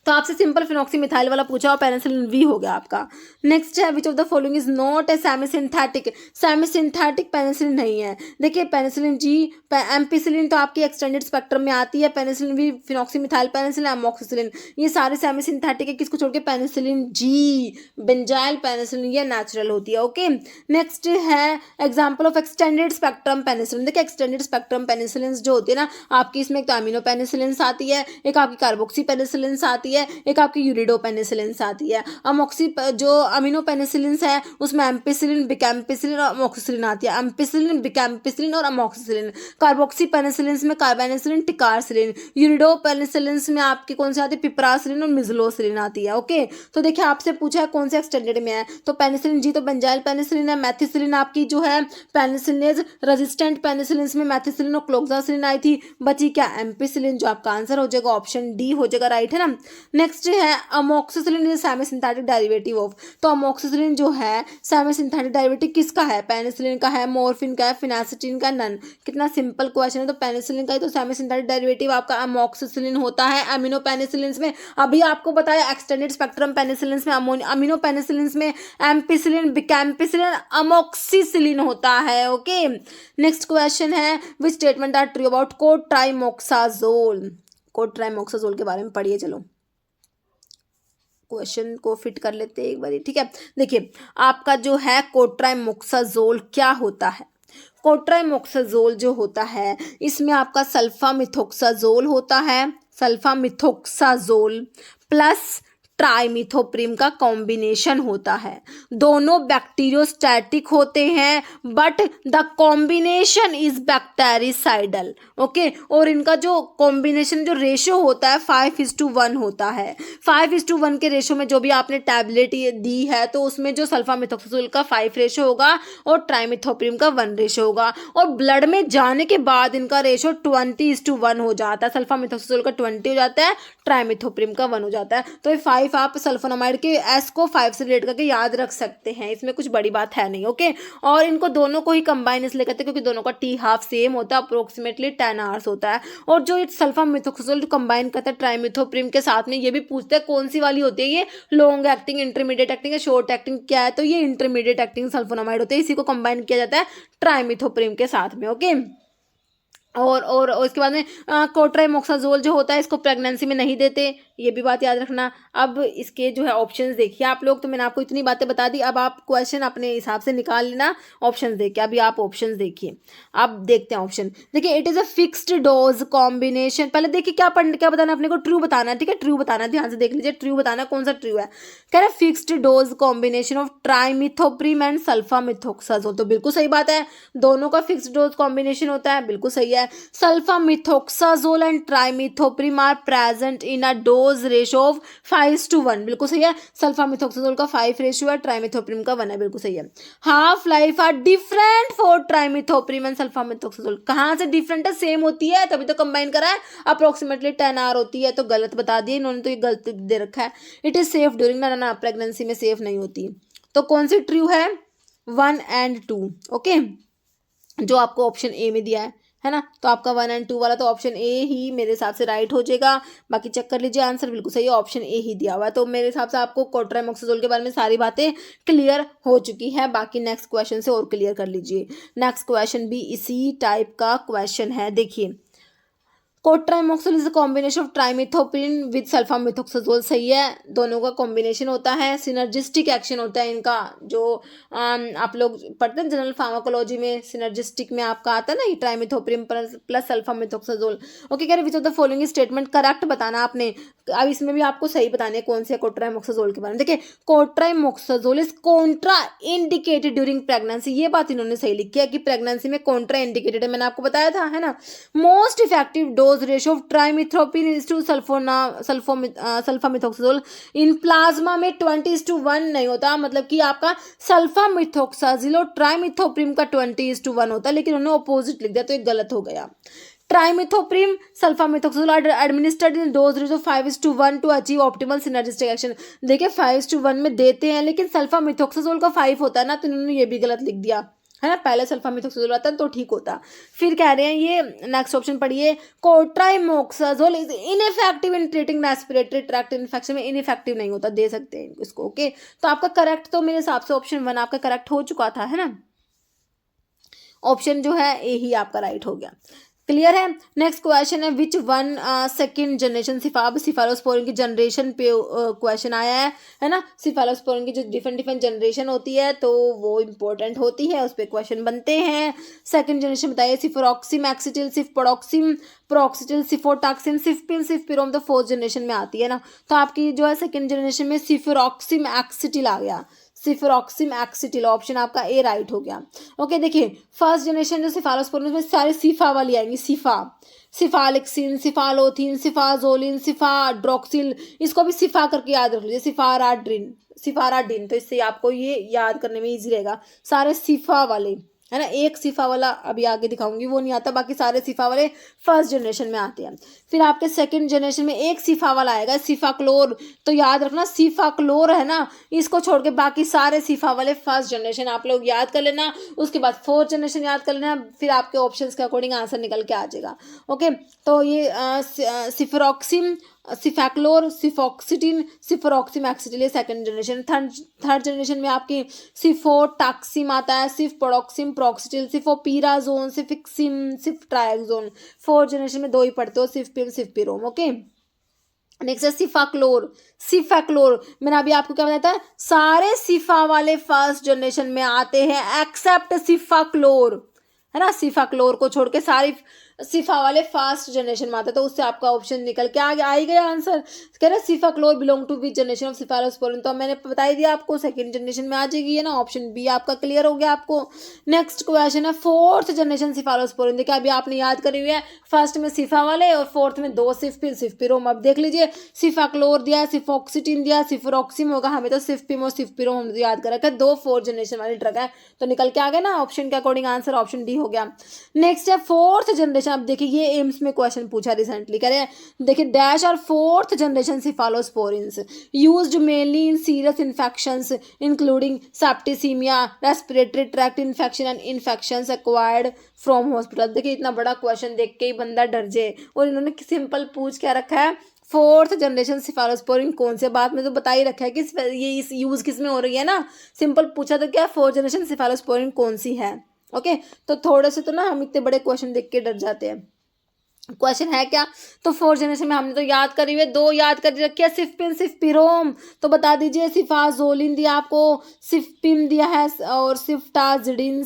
तो आपसे सिंपल फिनॉक्सीमिथाइल वाला पूछा और पेनिसिलिन वी हो गया आपका। नेक्स्ट है, which of the following is not a semi synthetic, semi synthetic penicillin नहीं है। देखिए पेनिसिलिन जी, एम्पिसिलिन तो आपकी एक्सटेंडेड स्पेक्ट्रम में आती है, penicillin V, phenoxymethyl penicillin, amoxicillin ये सारे सेमी सिंथेटिक है। किसको छोड़ के, पेनिसिलिन जी, बेंजाइल पेनिसिलिन ये नेचुरल होती है, ओके। नेक्स्ट है example of extended spectrum penicillin. देखिए एक्सटेंडेड स्पेक्ट्रम पेनिसिलिन जो होती है ना आपकी, इसमें एक तो अमीनो पेनिसिलिन आती है, एक आपकी कार्बोक्सी पेनिसिलिन आती है, एक आपकी यूरिडो पेनिसिलिन आती है। अमोक्सी जो अमीनो पेनिसिलिन है उसमें एम्पिसिलिन, बिकैम्पिसिलिन और अमोक्सिसिलिन आती है, एम्पिसिलिन, बिकैम्पिसिलिन और अमोक्सिसिलिन। कार्बोक्सी पेनिसिलिन में कार्बेनिसिलिन, टिकारसिलिन। यूरिडो पेनिसिलिन में आपकी कौन सी आती है, पिपरासिलिन और मिजलोसिलिन आती है, ओके। तो देखिए आपसे पूछा है कौन से एक्सटेंडेड में है, तो पेनिसिलिन जी तो बेंजाइल पेनिसिलिन है। मैथिसिलिन आपकी जो है पेनिसिलिनेज रेजिस्टेंट पेनिसिलिन में मैथिसिलिन और क्लोक्सासिलिन आई थी, बची क्या, एम्पिसिलिन, जो आपका आंसर हो जाएगा ऑप्शन डी हो जाएगा, राइट है ना। नेक्स्ट है amoxicillin is semi synthetic derivative of, तो अमोक्सिसिलिन जो है सेमी सिंथेटिक डेरिवेटिव किसका है, पेनिसिलिन का है, मॉर्फिन का है, फिनासिटिन का, नन। कितना सिंपल क्वेश्चन है। तो पेनिसिलिन का ही तो सेमी सिंथेटिक डेरिवेटिव आपका अमोक्सिसिलिन होता है अमीनो पेनिसिलिन में। अभी आपको बताया एक्सटेंडेड स्पेक्ट्रम पेनिसिलिन में, अमीनो पेनिसिलिन में एम्पिसिलिन, बिकैम्पिसिलिन, अमोक्सिसिलिन होता है, ओके। नेक्स्ट क्वेश्चन है, which statement are true about cotrimoxazole. Cotrimoxazole के बारे में पढ़िए, चलो। क्वेश्चन को फिट कर लेते हैं एक बारी, ठीक है। देखिए आपका जो है कोट्राइमोक्साजोल क्या होता है। कोट्राइमोक्साजोल जो होता है इसमें आपका सल्फामिथोक्साजोल होता है, सल्फामिथोक्साजोल प्लस ट्राइमिथोप्रिम का कॉम्बिनेशन होता है। दोनों बैक्टीरियोस्टैटिक होते हैं but the combination is बैक्टेरिसाइडल, okay. और इनका जो कॉम्बिनेशन जो रेशो होता है 5:1 होता है। 5:1 के रेशो में जो भी आपने टैबलेट ये दी है तो उसमें जो सल्फामिथोक्साजोल का 5 रेशो होगा और ट्राइमिथोप्रिम का 1 रेशो होगा, और ब्लड में जाने के बाद इनका रेशो 20:1 हो जाता है। सल्फामिथोक्साजोल का 20 हो जाता है, ट्राइमिथोप्रिम का 1 हो जाता है। तो ये 5 आप सल्फोनामाइड के एस को 5 से रिलेट करके याद रख सकते हैं, इसमें कुछ बड़ी बात है नहीं, ओके। और इनको दोनों को ही कंबाइन इसलिए कहते हैं क्योंकि दोनों का टी हाफ सेम होता है, अप्रोक्सीमेटली 10 आवर्स होता है। और जो ये सल्फामिथोक्साजोल जो कंबाइन करता है ट्राइमिथोप्रिम के साथ में, ये भी पूछते हैं कौन सी वाली होती है, ये लॉन्ग एक्टिंग, इंटरमीडिएट एक्टिंग या शॉर्ट एक्टिंग क्या है, तो ये इंटरमीडिएट एक्टिंग सल्फोनामाइड होते हैं, इसी को कंबाइन किया जाता है ट्राइमिथोप्रिम के साथ में, ओके। और उसके बाद में कोट्राइमोक्साजोल जो होता है इसको प्रेगनेंसी में नहीं देते, ये भी बात याद रखना। अब इसके जो है ऑप्शंस देखिए आप लोग, तो मैंने आपको इतनी बातें बता दी, अब आप क्वेश्चन अपने हिसाब से निकाल लेना ऑप्शंस देखिए। अभी आप ऑप्शंस देखिए, अब देखते हैं ऑप्शन। देखिए it is a fixed dose combination, पहले देखिए क्या बताना अपने को, ट्रू बताना है, ठीक है। ट्रू बताना, ध्यान से देख लीजिए, ट्रू बताना कौन सा ट्रू है। कह रहे fixed dose combination of trimethoprim and sulfamethoxazole, तो बिल्कुल सही बात है, दोनों का फिक्स्ड डोज कॉम्बिनेशन होता है, बिल्कुल सही है। Sulfamethoxazole and trimethoprim are present in a dose ratio of 5:1, बिल्कुल सही है। सल्फामिथोक्साजोल का 5 रेशियो है, ट्राइमिथोप्रिम का 1 है, बिल्कुल सही है। Half life are different for trimethoprim and sulfamethoxazole, कहाँ से डिफरेंट है, सेम होती है तभी तो कंबाइन करा है, अप्रोक्सीमेटली 10 आवर होती है, तो गलत बता दिए इन्होंने, तो ये गलत दे रखा है। इट इज सेफ ड्यूरिंग, ना प्रेगनेंसी में सेफ नहीं होती, तो कौन सी ट्रू है, 1 and 2, ओके। जो आपको ऑप्शन ए में दिया है ना, तो आपका 1 and 2 वाला तो ऑप्शन ए ही मेरे हिसाब से राइट हो जाएगा। बाकी चेक कर लीजिए, आंसर बिल्कुल सही है, ऑप्शन ए ही दिया हुआ है। तो मेरे हिसाब से आपको कोट्राइमोक्साजोल के बारे में सारी बातें क्लियर हो चुकी है। बाकी नेक्स्ट क्वेश्चन से और क्लियर कर लीजिए। नेक्स्ट क्वेश्चन भी इसी टाइप का क्वेश्चन है, देखिए cotrimoxazole is a combination of trimethoprim with sulfamethoxazole, सही है, दोनों का कॉम्बिनेशन होता है, सिनर्जिस्टिक एक्शन होता है इनका, जो आप लोग पढ़ते हैं जनरल फार्माकोलॉजी में, सिनर्जिस्टिक में आपका आता है ना ये ट्राइमिथोप्रिन प्लस सल्फामिथोक्साजोल, ओके। कह रहे विच of the following statement correct बताना आपने। अब इसमें भी आपको सही बताने कौन से कोट्राइमोक्साजोल के बारे में। देखिए cotrimoxazole is contraindicated during pregnancy, ये बात इन्होंने सही लिखी है कि प्रेगनेंसी में कॉन्ट्रा इंडिकेटेड है, मैंने आपको बताया था, है ना। Most effective dose ratio of trimethoprim is to sulfamethoxazole in plasma में 20:1 नहीं होता, मतलब कि आपका सल्फामिथोक्साजोल और ट्राइमिथोप्रिन का 20:1 होता है, लेकिन उन्होंने अपोजिट लिख दिया तो ये गलत हो गया। Trimethoprim sulfamethoxazole are administered in dose ratio 5:1 to achieve optimal synergistic action. देखिए 5:1 में देते हैं, लेकिन सल्फामिथोक्साजोल का 5 होता है ना, तो इन्होंने ये भी गलत लिख दिया, है ना। पहले सल्फामिथोक्साजोल आता है तो ठीक होता। फिर कह रहे हैं ये नेक्स्ट ऑप्शन पढ़िए, cotrimoxazole is ineffective in treating respiratory tract infection में, इनइफेक्टिव नहीं होता, दे सकते हैं इसको, ओके। तो आपका करेक्ट तो मेरे हिसाब से ऑप्शन 1 आपका करेक्ट हो चुका था, है ना। ऑप्शन जो है ए ही आपका राइट हो गया, क्लियर है। नेक्स्ट क्वेश्चन है which one second generation cephalosporin की जनरेशन पे क्वेश्चन आया है ना। सिफालोस्पोरिन की जो डिफरेंट जनरेशन होती है तो वो इंपॉर्टेंट होती है, उस पर क्वेश्चन बनते हैं। सेकंड जनरेशन बताइए, सिफोरॉक्सिम एक्सिटिल, सिफपोडॉक्सिम, प्रोक्सिटिल, सिफोटाक्सिम, सिफपिल, सिफपिरोम तो 4th जनरेशन में आती है ना। तो आपकी जो है सेकंड जनरेशन में सिफोरॉक्सिम एक्सिटिल आ गया, सिफरॉक्सिम एक्सिटिल, ऑप्शन आपका ए राइट हो गया, ओके। देखिए फर्स्ट जनरेशन जो सिफालोस्पोरिन में सारे सिफा वाली आएंगी, सिफा, सिफालिक्सिन, सिफालोथिन, सिफाजोलिन, सिफाड्रोक्सिल, इसको भी सिफा करके याद रख लीजिए, सिफाराडिन, तो इससे आपको ये याद करने में इजी रहेगा। सारे सिफा वाले, है ना, एक सिफा वाला अभी आगे दिखाऊंगी वो नहीं आता, बाकी सारे सिफा वाले फर्स्ट जनरेशन में आते हैं। फिर आपके सेकंड जनरेशन में एक सिफा वाला आएगा, सिफाक्लोर, तो याद रखना सिफाक्लोर है ना, इसको छोड़ के बाकी सारे सिफा वाले फर्स्ट जनरेशन आप लोग याद कर लेना। उसके बाद 4th जनरेशन याद कर लेना, फिर आपके ऑप्शंस के अकॉर्डिंग आंसर निकल के आ जाएगा, ओके। तो ये सिफरॉक्सिम, सिफैक्लोर, सिफॉक्सिटिन, सिफरॉक्सिम एक्सिटिल, ये सेकंड जनरेशन। थर्ड जनरेशन में आपकी सिफोटाक्सिम आता है, सिफपोडॉक्सिम, प्रोक्सिटिल, सिफोपीराजोन, सिफिक्सिम, सिफ्ट्राइक्सोन। 4th जनरेशन में 2 ही पढ़ते हो, सिफपिम, सिफपिरोम, ओके। नेक्स्ट है सिफाक्लोर। सिफाक्लोर मैंने अभी आपको क्या बताया था, सारे सिफा वाले फर्स्ट जनरेशन में आते हैं एक्सेप्ट सिफाक्लोर, है ना, सिफाक्लोर को छोड़ के सारे सिफा वाले फर्स्ट जनरेशन में आते हैं। तो उससे आपका ऑप्शन निकल के आ ही गया आंसर। कह रहे cefaclor belong to which generation of cephalosporin, तो मैंने बता ही दिया आपको, सेकंड जनरेशन में आ जाएगी, है ना, ऑप्शन बी आपका क्लियर हो गया आपको। नेक्स्ट क्वेश्चन है फोर्थ जनरेशन सिफालोस्पोरिन। देखिए अभी आपने याद करी हुई है, फर्स्ट में सिफा वाले और फोर्थ में दो सिफपिरोम। अब देख लीजिए, सिफाक्लोर दिया है, सिफोक्सिटिन दिया, सिफरोक्सिम होगा, हमें तो सिफपिम और सिफपिरोम हमने तो याद कर रखा है, दो फोर्थ जनरेशन वाली ड्रग है, तो निकल के आ गया ना ऑप्शन के अकॉर्डिंग आंसर ऑप्शन डी हो गया। नेक्स्ट है फोर्थ जनरेशन। अब देखिए ये एम्स में क्वेश्चन पूछा रिसेंटली, कह रहे हैं देखिए डैश और fourth generation cephalosporins used mainly in serious infections including septicaemia, respiratory tract infection and infections acquired from hospital. देखिए इतना बड़ा क्वेश्चन देख के ही बंदा डर जाए, और इन्होंने सिंपल पूछ क्या रखा है, फोर्थ जनरेशन सिफालोस्पोरिन कौन से, बात में तो बता ही रखा है कि ये इस यूज किस में हो रही है ना, सिंपल पूछा तो क्या फोर्थ जनरेशन सिफालोस्पोरिन कौन सी है। ओके तो थोड़े से तो ना हम इतने बड़े क्वेश्चन देख के डर जाते हैं। क्वेश्चन है क्या, तो फोर्थ जनरेशन में हमने तो याद करी हुई है, दो याद कर रखी है, सिफपिन सिफपिरोम, तो बता दीजिए सिफाजोलिन दिया आपको, सिफपिम दिया है और सिफ्टाजिडिन,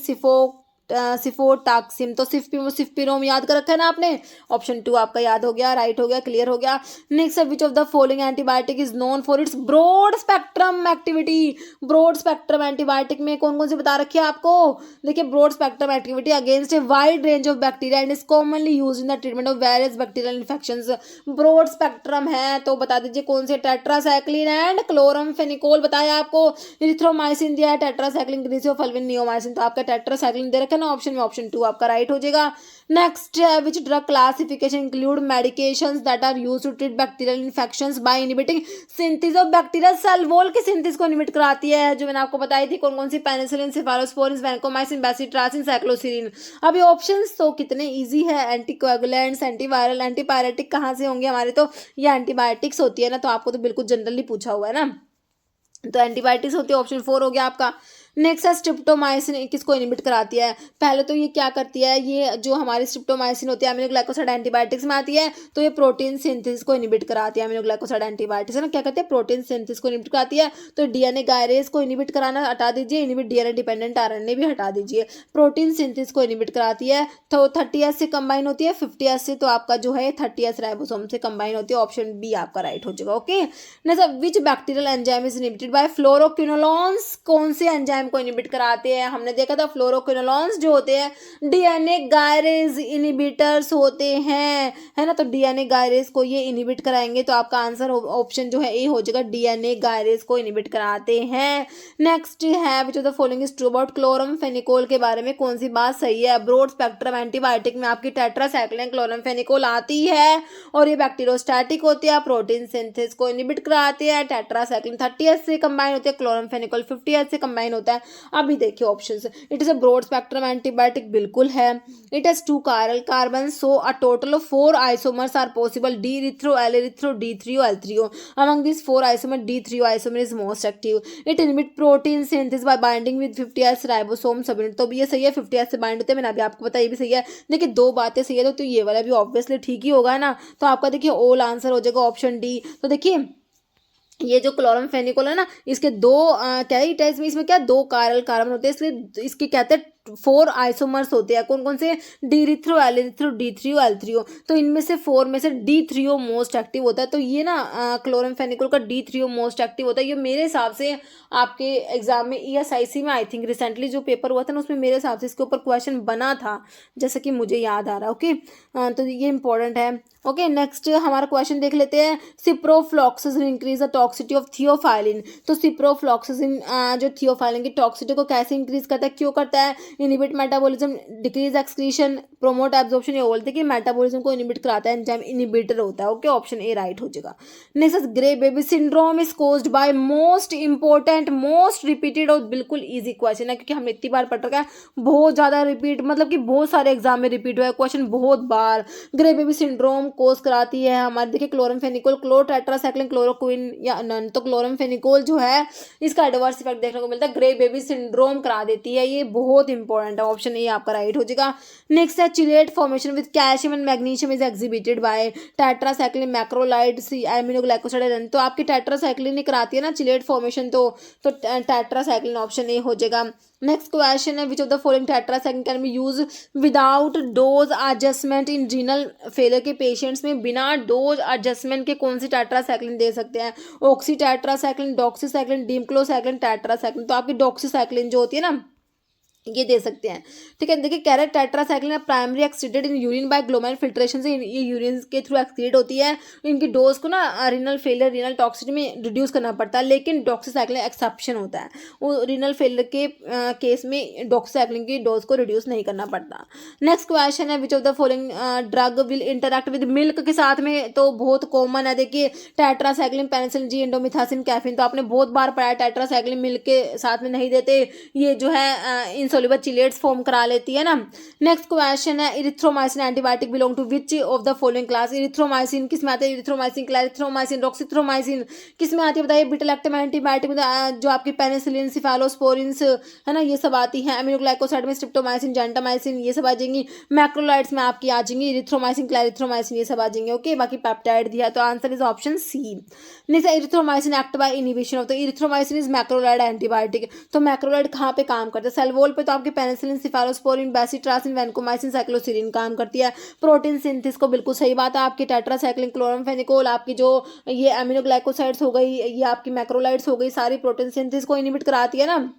सिफोटाक्सिम, तो सिफपिम और सिफपिरोम याद कर रखा है ना आपने, ऑप्शन 2 आपका याद हो गया, राइट हो गया, क्लियर हो गया। Next which of the following antibiotic is known for its broad spectrum activity. Broad spectrum antibiotic में कौन कौन से बता रखी है आपको, देखिए broad spectrum activity against a wide range of bacteria and is commonly use in the treatment of various bacterial infections. Broad spectrum है तो बता दीजिए कौन से, टेट्रासाइक्लिन एंड क्लोरमफेनिकोल बताया आपको, इरिथ्रोमाइसिन दिया है, टेट्रासाइक्लिन, ग्रीसियोफल्विन, नियोमाइसिन, तो आपका टेट्रासाइक्लिन दे रखा है ना ऑप्शन में, ऑप्शन 2 आपका राइट हो जाएगा। नेक्स्ट है which drug classification include medications that are used to treat bacterial infections by inhibiting synthesis of bacterial cell wall की सिंथेसिस को इनहिबिट कराती है, जो मैंने आपको बताई थी कौन कौन सी, penicillin, cephalosporin, vancomycin, bacitracin, cycloserine. अभी ऑप्शंस तो कितने इजी है, एंटीकोएगुलेंट्स, एंटीवायरल, एंटीपायरेटिक कहाँ से होंगे हमारे, तो ये एंटीबायोटिक्स होती है ना, तो आपको तो बिल्कुल जनरली पूछा हुआ है ना, तो एंटीबायोटिक्स होती है, ऑप्शन 4 हो गया आपका। नेक्स्ट है स्ट्रिप्टोमाइसिन किसको इनहिबिट कराती है, पहले तो ये क्या करती है, ये जो हमारी स्ट्रिप्टोमाइसिन होती है अमीनोग्लाइकोसाइड एंटीबायोटिक्स में आती है, तो ये प्रोटीन सिंथेसिस को इनहिबिट कराती है, अमीनोग्लाइकोसाइड एंटीबायोटिक्स है ना, क्या करती है प्रोटीन सिंथेसिस को इनहिबिट कराती है, तो डीएनए गायरेज को इनहिबिट कराना हटा दीजिए, इनहिबिट डीएनए डिपेंडेंट आरएनए भी हटा दीजिए, प्रोटीन सिंथेसिस को इनहिबिट कराती है, तो 30S से कंबाइन होती है, 50S से, तो आपका जो है 30S राइबोसोम से कंबाइन होती है, ऑप्शन बी आपका राइट हो जाएगा। Okay next which bacterial enzyme is inhibited by fluoroquinolones, कौन से एंजाइम को इनहिबिट कराते हैं, हमने देखा था फ्लोरोक्विनोलॉन्स जो होते हैं डीएनए गायरेज इनहिबिटर्स होते हैं, है ना, तो डीएनए गायरेज को ये इनहिबिट कराएंगे, तो आपका आंसर ऑप्शन जो है ए हो जाएगा, डीएनए गायरेज को इनहिबिट कराते हैं। नेक्स्ट है which of the following is true about chloramphenicol के बारे में कौन सी बात सही है, ब्रॉड स्पेक्ट्रम एंटीबायोटिक में आपकी टेट्रासाइक्लिन क्लोरमफेनिकोल आती है और ये बैक्टीरियोस्टैटिक होती है, प्रोटीन सिंथेसिस को इनहिबिट कराती है, टेट्रासाइक्लिन 30S से कंबाइन होती है, क्लोरमफेनिकोल 50S से कंबाइन होता है। अभी देखिए options, it is a broad spectrum antibiotic बिल्कुल है, it has 2 chiral carbons so a total of 4 isomers are possible, D-erythro, L-erythro, D3O, L3O. Among these 4 isomers, D3O isomer is most active. It inhibits protein synthesis by binding with 50S ribosome subunit, तो भी ये सही है, 50S से bind होते हैं, मैंने अभी आपको बताया ये भी सही है। देखिए दो बातें सही है तो ये वाला भी ऑब्वियसली ठीक ही होगा ना, तो आपका देखिए ऑल आंसर हो जाएगा ऑप्शन डी। तो देखिए ये जो क्लोरमफेनिकोल है ना, इसके दो क्या है इसमें क्या 2 chiral कार्बन होते हैं, इसलिए इसके कहते हैं 4 आइसोमर्स होते हैं, कौन कौन से, D-erythro, L-erythro, D3O, L3O, तो इनमें से 4 में से D3O मोस्ट एक्टिव होता है, तो ये ना क्लोरमफेनिकोल का D3O मोस्ट एक्टिव होता है। ये मेरे हिसाब से आपके एग्जाम में ESIC में आई थिंक रिसेंटली जो पेपर हुआ था ना, उसमें मेरे हिसाब से इसके ऊपर क्वेश्चन बना था, जैसे कि मुझे याद आ रहा है। ओके तो ये इंपॉर्टेंट है। ओके नेक्स्ट हमारा क्वेश्चन देख लेते हैं, ciprofloxacin increase the toxicity of theophylline, तो सिप्रोफ्लॉक्सासिन जो थियोफाइलिन की टॉक्सिटी को कैसे इंक्रीज करता है, क्यों करता है, inhibit metabolism, decrease excretion, promote absorption, ये बोलते हैं कि मेटाबॉलिज्म को इनहिबिट कराता है, एंजाइम इनहिबिटर होता है। ओके ऑप्शन ए राइट हो जाएगा। Next grey baby syndrome is caused by most important most repeated, और बिल्कुल इजी क्वेश्चन है क्योंकि हमने इतनी बार पढ़ रखा है, बहुत ज्यादा रिपीट, मतलब कि बहुत सारे एग्जाम में रिपीट हुआ है क्वेश्चन बहुत बार। ग्रे बेबी सिंड्रोम कोज कराती है हमारे, देखिए क्लोरमफेनिकोल, क्लोरटेट्रासाइक्लिन, क्लोरोक्विन या नन, तो क्लोरमफेनिकोल जो है इसका एडवर्स इफेक्ट देखने को मिलता है, ग्रे बेबी सिंड्रोम करा देती है, ये बहुत इंपॉर्टेंट है, ऑप्शन ए आपका राइट हो जाएगा। नेक्स्ट है chelate formation with calcium and magnesium is exhibited by tetracycline macrolide C aminoglycoside. तो आपकी टेट्रासाइक्लिन कराती है ना चिलेट फॉर्मेशन, तो टेट्रासाइक्लिन ऑप्शन ए हो जाएगा। नेक्स्ट क्वेश्चन है which of the following tetracycline can be use without dose adjustment in renal failure के पेशेंट्स में बिना डोज एडजस्टमेंट के कौन सी टेट्रासाइक्लिन दे सकते हैं? Oxytetracycline, doxycycline, demeclocycline, tetracycline. तो आपकी डॉक्सीसाइक्लिन जो होती है ना ये दे सकते हैं, ठीक है। देखिए कैरेट tetracycline primary exceeded in urine by glomerular filtration से ये यूरिन के थ्रू एक्सीड होती है। इनकी डोज को ना रीनल फेलियर रीनल टॉक्सिसिटी में रिड्यूस करना पड़ता है, लेकिन डॉक्सीसाइक्लिन एक्सेप्शन होता है, वो रीनल फेलियर के केस में डॉक्सीसाइक्लिन की डोज को रिड्यूस नहीं करना पड़ता। नेक्स्ट क्वेश्चन है which of the following drug will interact with milk के साथ में, तो बहुत कॉमन है। देखिए tetracycline, penicillin G, indomethacin, caffeine. तो आपने बहुत बार पढ़ा है टेट्रासाइक्लिन मिल्क के साथ में नहीं देते, ये जो है इनसोल्युबल चिलेट्स फॉर्म करा लेती है ना। नेक्स्ट क्वेश्चन है erythromycin antibiotic belong to which of the following class? Erythromycin किस में आते हैं? इरिथ्रोमाइसिन, क्लैरिथ्रोमाइसिन, रॉक्सिथ्रोमाइसिन किस में आती है बताइए? बीटा लैक्टम एंटीबायोटिक में जो आपकी पेनिसिलिन, सिफालोस्पोरिन्स है ना, ये सब आती है। एमिनोग्लाइकोसाइड में स्ट्रिप्टोमाइसिन, जेंटामाइसिन ये सब आ जाएंगी। मैक्रोलाइड्स में आपकी आ जाएंगी इरिथ्रोमाइसिन, क्लैरिथ्रोमाइसिन ये सब आ जाएंगे। ओके, बाकी पेप्टाइड दिया, तो answer is option C. Next erythromycin act by inhibition of the erythromycin is macrolide antibiotic. तो मैक्रोलाइड कहाँ पे काम करता है? सेल वॉल पे तो आपकी पेनिसिलिन, सिफालोस्पोरिन, बेसिट्रासिन, वैनकोमाइसिन, साइक्लोसिरिन काम करती है। प्रोटीन सिंथेसिस को बिल्कुल सही बात है, आपकी टेट्रासाइक्लिन, क्लोरामफेनिकोल, आपकी जो ये एमिनोग्लाइकोसाइड्स हो गई, ये आपकी मैक्रोलाइड्स हो गई, सारी प्रोटीन सिंथेसिस को इनहिबिट कराती है ना।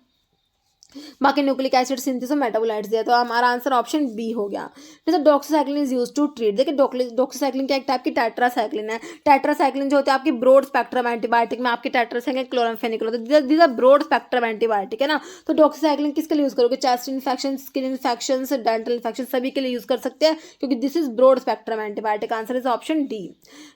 बाकी न्यूक्लिक एसिड सिंथेसिस और मेटाबोलाइट्स दिया, तो हमारा आंसर ऑप्शन बी हो गया। जैसे doxycycline is used to treat, देखिए डॉक्सीसाइक्लिन क्या एक टाइप की टेट्रासाइक्लिन है। टेट्रासाइक्लिन जो होती है आपकी ब्रॉड स्पेक्ट्रम एंटीबायोटिक में, आपकी टेट्रासाइक्लिन, क्लोरामफेनिकोल होता है, these are broad spectrum antibiotic है ना। तो डॉक्सीसाइक्लिन किसके लिए यूज करोगे? Chest infection, skin infection, dental infection सभी के लिए यूज कर सकते हैं, क्योंकि this is broad spectrum antibiotic. Answer is option D.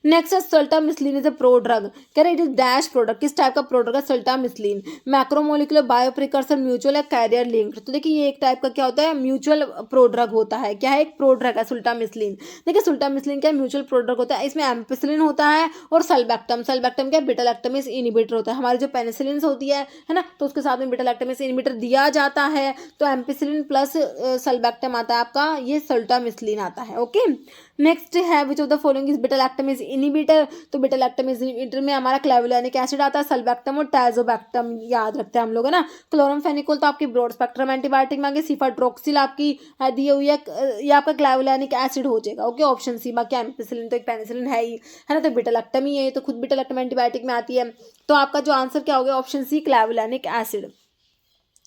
Next है सल्टामिस्लिन इज अ प्रोड्रग, कह रहे इट इज डैश प्रोडक्ट, किस टाइप का प्रोडक्ट है sultamicillin? Macromolecular bioprecursor, mutual, carrier linked. तो देखिए ये एक टाइप का क्या होता है? म्यूचुअल प्रोड्रग होता है। क्या है? एक प्रोड्रग है सुल्टामिस्लिन। देखिए सुल्टामिस्लिन क्या म्यूचुअल प्रोड्रग होता है, इसमें एम्पिसिलिन होता है और सल्बैक्टम। सल्बैक्टम क्या? बीटा लैक्टमेज इनहिबिटर होता है। हमारी जो पेनिसिलिन होती है ना, तो उसके साथ में बीटा लैक्टमेज इनहिबिटर दिया जाता है, तो एम्पिसिलिन प्लस सल्बैक्टम आता है आपका, ये सल्टामिस्लिन आता है। ओके, नेक्स्ट है which of the following is beta lactamase inhibitor? तो बीटा लैक्टमेज इनहिबिटर में हमारा क्लेवुलानिक एसिड आता है, सल्बैक्टम और टाइजोबैक्टम याद रखते हैं हम लोग है ना। क्लोरामफेनिकोल तो आपकी ब्रॉड स्पेक्ट्रम एंटीबायोटिक में आगे, सिफाट्रोक्सिल आपकी दी हुई है, ये आपका क्लेवुलानिक एसिड हो जाएगा। Okay, option C. बाकी एम्पिसिलिन तो एक पेनिसिलिन है ही है ना, तो बीटा लैक्टम ही है, तो खुद बीटा लैक्टम एंटीबायोटिक में आती है। तो आपका जो आंसर क्या हो गया? Option C, clavulanic acid.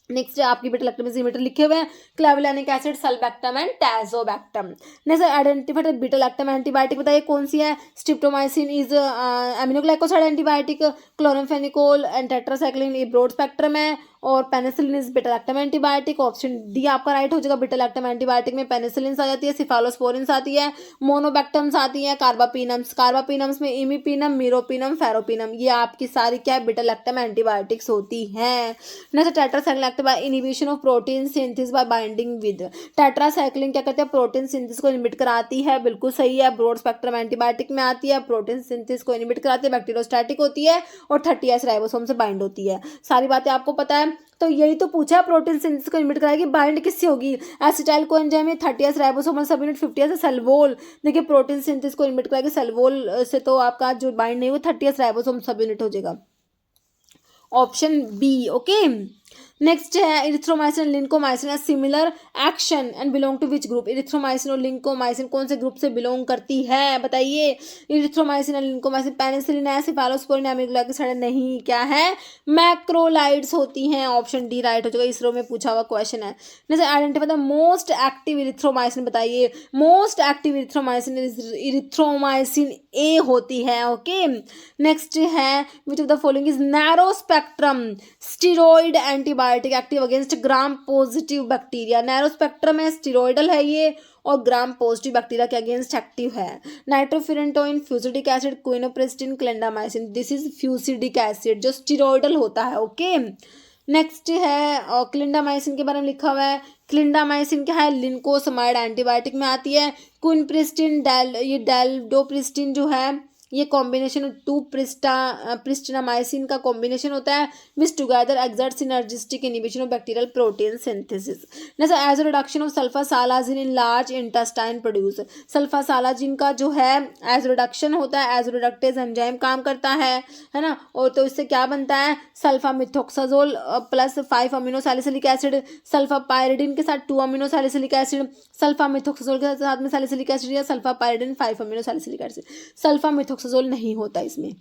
Next आपकी बीटा लैक्टमेज इनहिबिटर लिखे हुए हैं, clavulanic acid, sulbactam and tazobactam. Next identified beta lactam antibiotic बताइए कौन सी है? Streptomycin is aminoglycoside antibiotic, chloramphenicol and tetracycline ये ब्रॉड स्पेक्ट्रम है, और penicillin is beta lactam antibiotic. Option D आपका राइट हो जाएगा। बीटा लैक्टम एंटीबायोटिक में पेनिसिलिन आ जाती है, सिफालोस्पोरिन्स आती है, मोनोबैक्टम्स आती है, कार्बापिनम्स में इमिपिनम, मीरोपिनम, फेरोपिनम, ये आपकी सारी क्या है? बीटा लैक्टम एंटीबायोटिक्स होती हैं। Next tetracycline by inhibition of protein synthesis by binding with. Tetracycline क्या करते हैं? प्रोटीन सिंथेसिस को इनहिबिट कराती है, बिल्कुल सही है, ब्रॉड स्पेक्ट्रम एंटीबायोटिक में आती है, प्रोटीन सिंथेसिस को इनहिबिट कराती है, बैक्टीरियोस्टैटिक होती है और 30S राइबोसोम से बाइंड होती है। सारी बातें आपको पता है, तो यही तो पूछा, प्रोटीन सिंथेसिस को इनहिबिट कराएगी, बाइंड किससे होगी? Acetyl coenzyme, 30S ribosomal subunit, 50S cell wall. देखिए प्रोटीन सिंथेसिस को इनहिबिट कराएगी सेल वॉल से, तो आपका जो बाइंड नहीं हुआ 30S राइबोसोम सब यूनिट हो जाएगा, ऑप्शन बी। ओके, नेक्स्ट है इरिथ्रोमाइसिन एंड लिंकोमाइसिन है similar action and belong to which group? Erythromycin और लिंकोमाइसिन कौन से ग्रुप से बिलोंग करती है बताइए? इरिथ्रोमाइसिन एंड लिंकोमाइसिन पेनिसिलिन है, सिफालोस्पोरिन, एमिनोग्लाइकोसाइड नहीं, क्या है? मैक्रोलाइड्स होती हैं, ऑप्शन डी राइट हो जाएगा। इसरो में पूछा हुआ क्वेश्चन है। जैसे identify the most active erythromycin बताइए। मोस्ट एक्टिव इरिथ्रोमाइसिन ए होती है। ओके, नेक्स्ट है which of the following is narrow spectrum steroid antibiotic active against gram positive bacteria? Narrow spectrum है, स्टीरॉइडल है ये, और ग्राम पॉजिटिव बैक्टीरिया के against active है। Nitrofurantoin, fusidic acid, quinupristin, clindamycin, this is fusidic acid जो steroidal होता है। Okay, next है क्लिंडामाइसिन के बारे में लिखा हुआ है। क्लिंडामाइसिन क्या है? लिंकोसमाइड एंटीबायोटिक में आती है। क्विनप्रेस्टिन ये डेल्डोप्रिस्टिन जो है ये कॉम्बिनेशन टू प्रिस्टिनामाइसिन का कॉम्बिनेशन होता है which together exert synergistic inhibition of bacterial protein synthesis. जैसे as reduction of sulfasalazine in large intestine produce, sulfasalazine का जो है एज रिडक्शन होता है, एज रिडक्टेज एंजाइम काम करता है ना। और तो इससे क्या बनता है, sulfamethoxazole plus 5 amino salicylic acid, sulfapyridine के साथ 2 amino salicylic acid, sulfamethoxazole के साथ में सैलिसिलिक एसिड या sulfapyridine 5 amino salicylic acid. Sulfamethoxazole नहीं होता इसमें,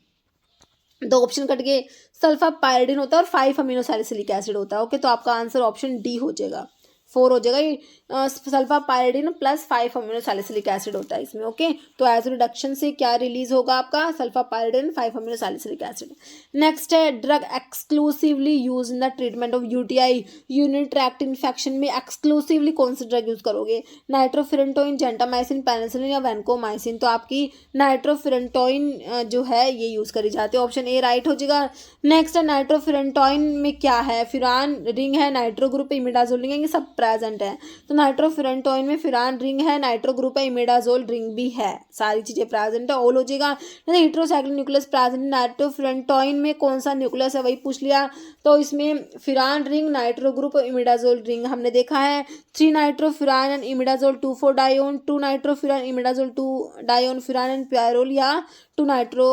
दो ऑप्शन कट गए, सल्फा पायरिडिन होता है और 5 अमीनो सैलिसिलिक एसिड होता है। ओके, तो आपका आंसर ऑप्शन डी हो जाएगा, 4 हो जाएगा। ये sulfapyridine plus 5 amino salicylic acid होता है इसमें। ओके, तो एज रिडक्शन से क्या रिलीज होगा आपका, sulfapyridine 5 amino salicylic acid. Next है drug exclusively use in the treatment of UTI, urinary tract infection में एक्सक्लूसिवली कौन सी ड्रग यूज करोगे, नाइट्रोफिरेंटोइन, जेंटामाइसिन, पेनिसिलिन या वैनकोमाइसिन। तो आपकी नाइट्रोफिरेंटोइन जो है ये यूज करी जाती है, ऑप्शन ए राइट हो जाएगा। नेक्स्ट है नाइट्रोफिरेंटोइन में क्या है, फिरान रिंग है, नाइट्रो ग्रुप है, इमिडाजोल रिंग है, ये सब प्रेजेंट है। तो नाइट्रोफिरेंटोइन में फिरान रिंग है, नाइट्रो ग्रुप है, इमिडाजोल रिंग भी है, सारी चीजें प्रेजेंट है, ऑल हो जाएगा। हेट्रोसाइक्लिक न्यूक्लियस प्रेजेंट, नाइट्रोफिरेंटोइन में कौन सा न्यूक्लियस है वही पूछ लिया। तो इसमें फिरान रिंग, नाइट्रो ग्रुप और इमिडाजोल रिंग हमने देखा है। 3 नाइट्रोफिरान एंड इमिडाजोल 2,4 डायोन, 2 नाइट्रोफिरान इमिडाजोल 2 डायोन फिरान एंड प्यारोल, या 2 नाइट्रो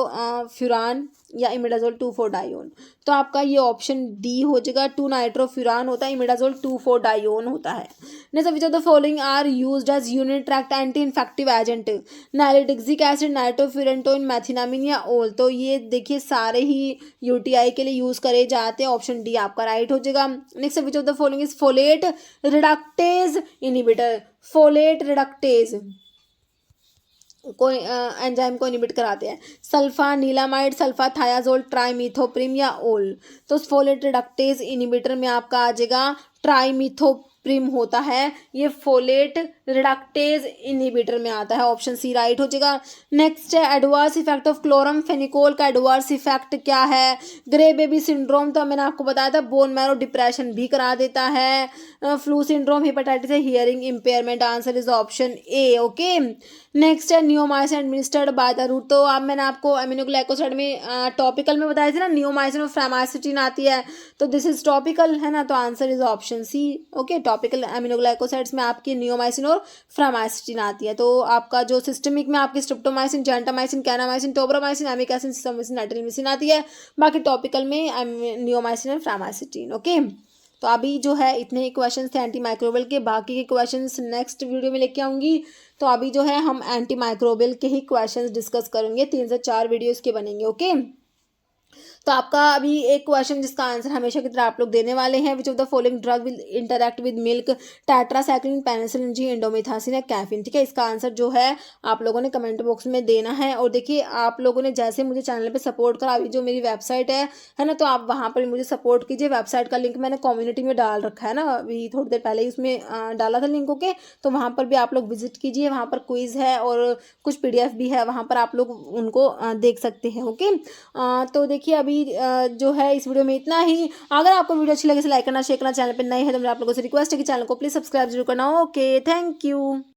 फ्यूरान या इमिडाजोल 2,4 डायोन। तो आपका ये ऑप्शन डी हो जाएगा, 2 नाइट्रोफ्यूरान होता है, इमिडाजोल 2,4 डायोन होता है। Next, which of the following are used as urinary tract anti infective agent, nalidixic acid, nitrofurantoin, methenamine या ओल। तो ये देखिए सारे ही यूटीआई के लिए यूज करे जाते हैं, ऑप्शन डी आपका राइट हो जाएगा। Next, which of the following is folate reductase inhibitor, folate reductase कोई एंजाइम को इनिबिट कराते हैं, सल्फा नीलामाइड, सल्फा थायाजोल, ट्राइमीथोप्रिम या ओल। तो फोलेट रिडक्टेज इनिबिटर में आपका आ जाएगा ट्राइमीथोप्रिम होता है, ये फोलेट रिडक्टेज इनिबिटर में आता है, ऑप्शन सी राइट हो जाएगा। नेक्स्ट है एडवर्स इफेक्ट ऑफ क्लोरमफेनिकोल का एडवर्स इफेक्ट क्या है, ग्रे बेबी सिंड्रोम, तो मैंने आपको बताया था बोन मैरो डिप्रेशन भी करा देता है, flu syndrome, hepatitis, hearing impairment, answer is option A. Okay, next है neomycin administered by the route, तो अब मैंने आपको अमीनोग्लाइकोसाइड में टॉपिकल में बताया था ना, नियोमाइसिन और फ्रामाइसिटिन आती है, तो दिस इज टॉपिकल है ना, तो answer is option C. Okay, topical aminoglycosides में आपकी नियोमाइसिन और फ्रामाइसिटिन आती है। तो आपका जो सिस्टमिक में आपकी streptomycin, gentamicin, kanamycin, tobramycin, amikacin, sisomicin, netilmicin आती है, बाकी टॉपिकल में नियोमाइसिन और फ्रामाइसिटिन। ओके, तो अभी जो है इतने ही क्वेश्चंस थे एंटी माइक्रोबियल के, बाकी के क्वेश्चंस नेक्स्ट वीडियो में लेके आऊँगी। तो अभी जो है हम एंटी माइक्रोबियल के ही क्वेश्चंस डिस्कस करेंगे, 3 से 4 वीडियोस के बनेंगे। ओके, तो आपका अभी एक क्वेश्चन जिसका आंसर हमेशा की तरह आप लोग देने वाले हैं, विच of the following drug will interact with milk, tetracycline, penicillin G, indomethacin या कैफीन। ठीक है, इसका आंसर जो है आप लोगों ने कमेंट बॉक्स में देना है। और देखिए आप लोगों ने जैसे मुझे चैनल पे सपोर्ट करा, अभी जो मेरी वेबसाइट है ना, तो आप वहाँ पर मुझे सपोर्ट कीजिए। वेबसाइट का लिंक मैंने कम्युनिटी में डाल रखा है ना, अभी थोड़ी देर पहले ही उसमें डाला था लिंक। ओके, तो वहाँ पर भी आप लोग विजिट कीजिए, वहाँ पर क्विज है और कुछ PDF भी है, वहाँ पर आप लोग उनको देख सकते हैं। ओके, तो देखिए अभी जो है इस वीडियो में इतना ही। अगर आपको वीडियो अच्छी लगे तो लाइक करना, शेयर करना, चैनल पर नए हैं तो मेरे आप लोगों से रिक्वेस्ट है कि चैनल को प्लीज सब्सक्राइब जरूर करना। Okay, thank you.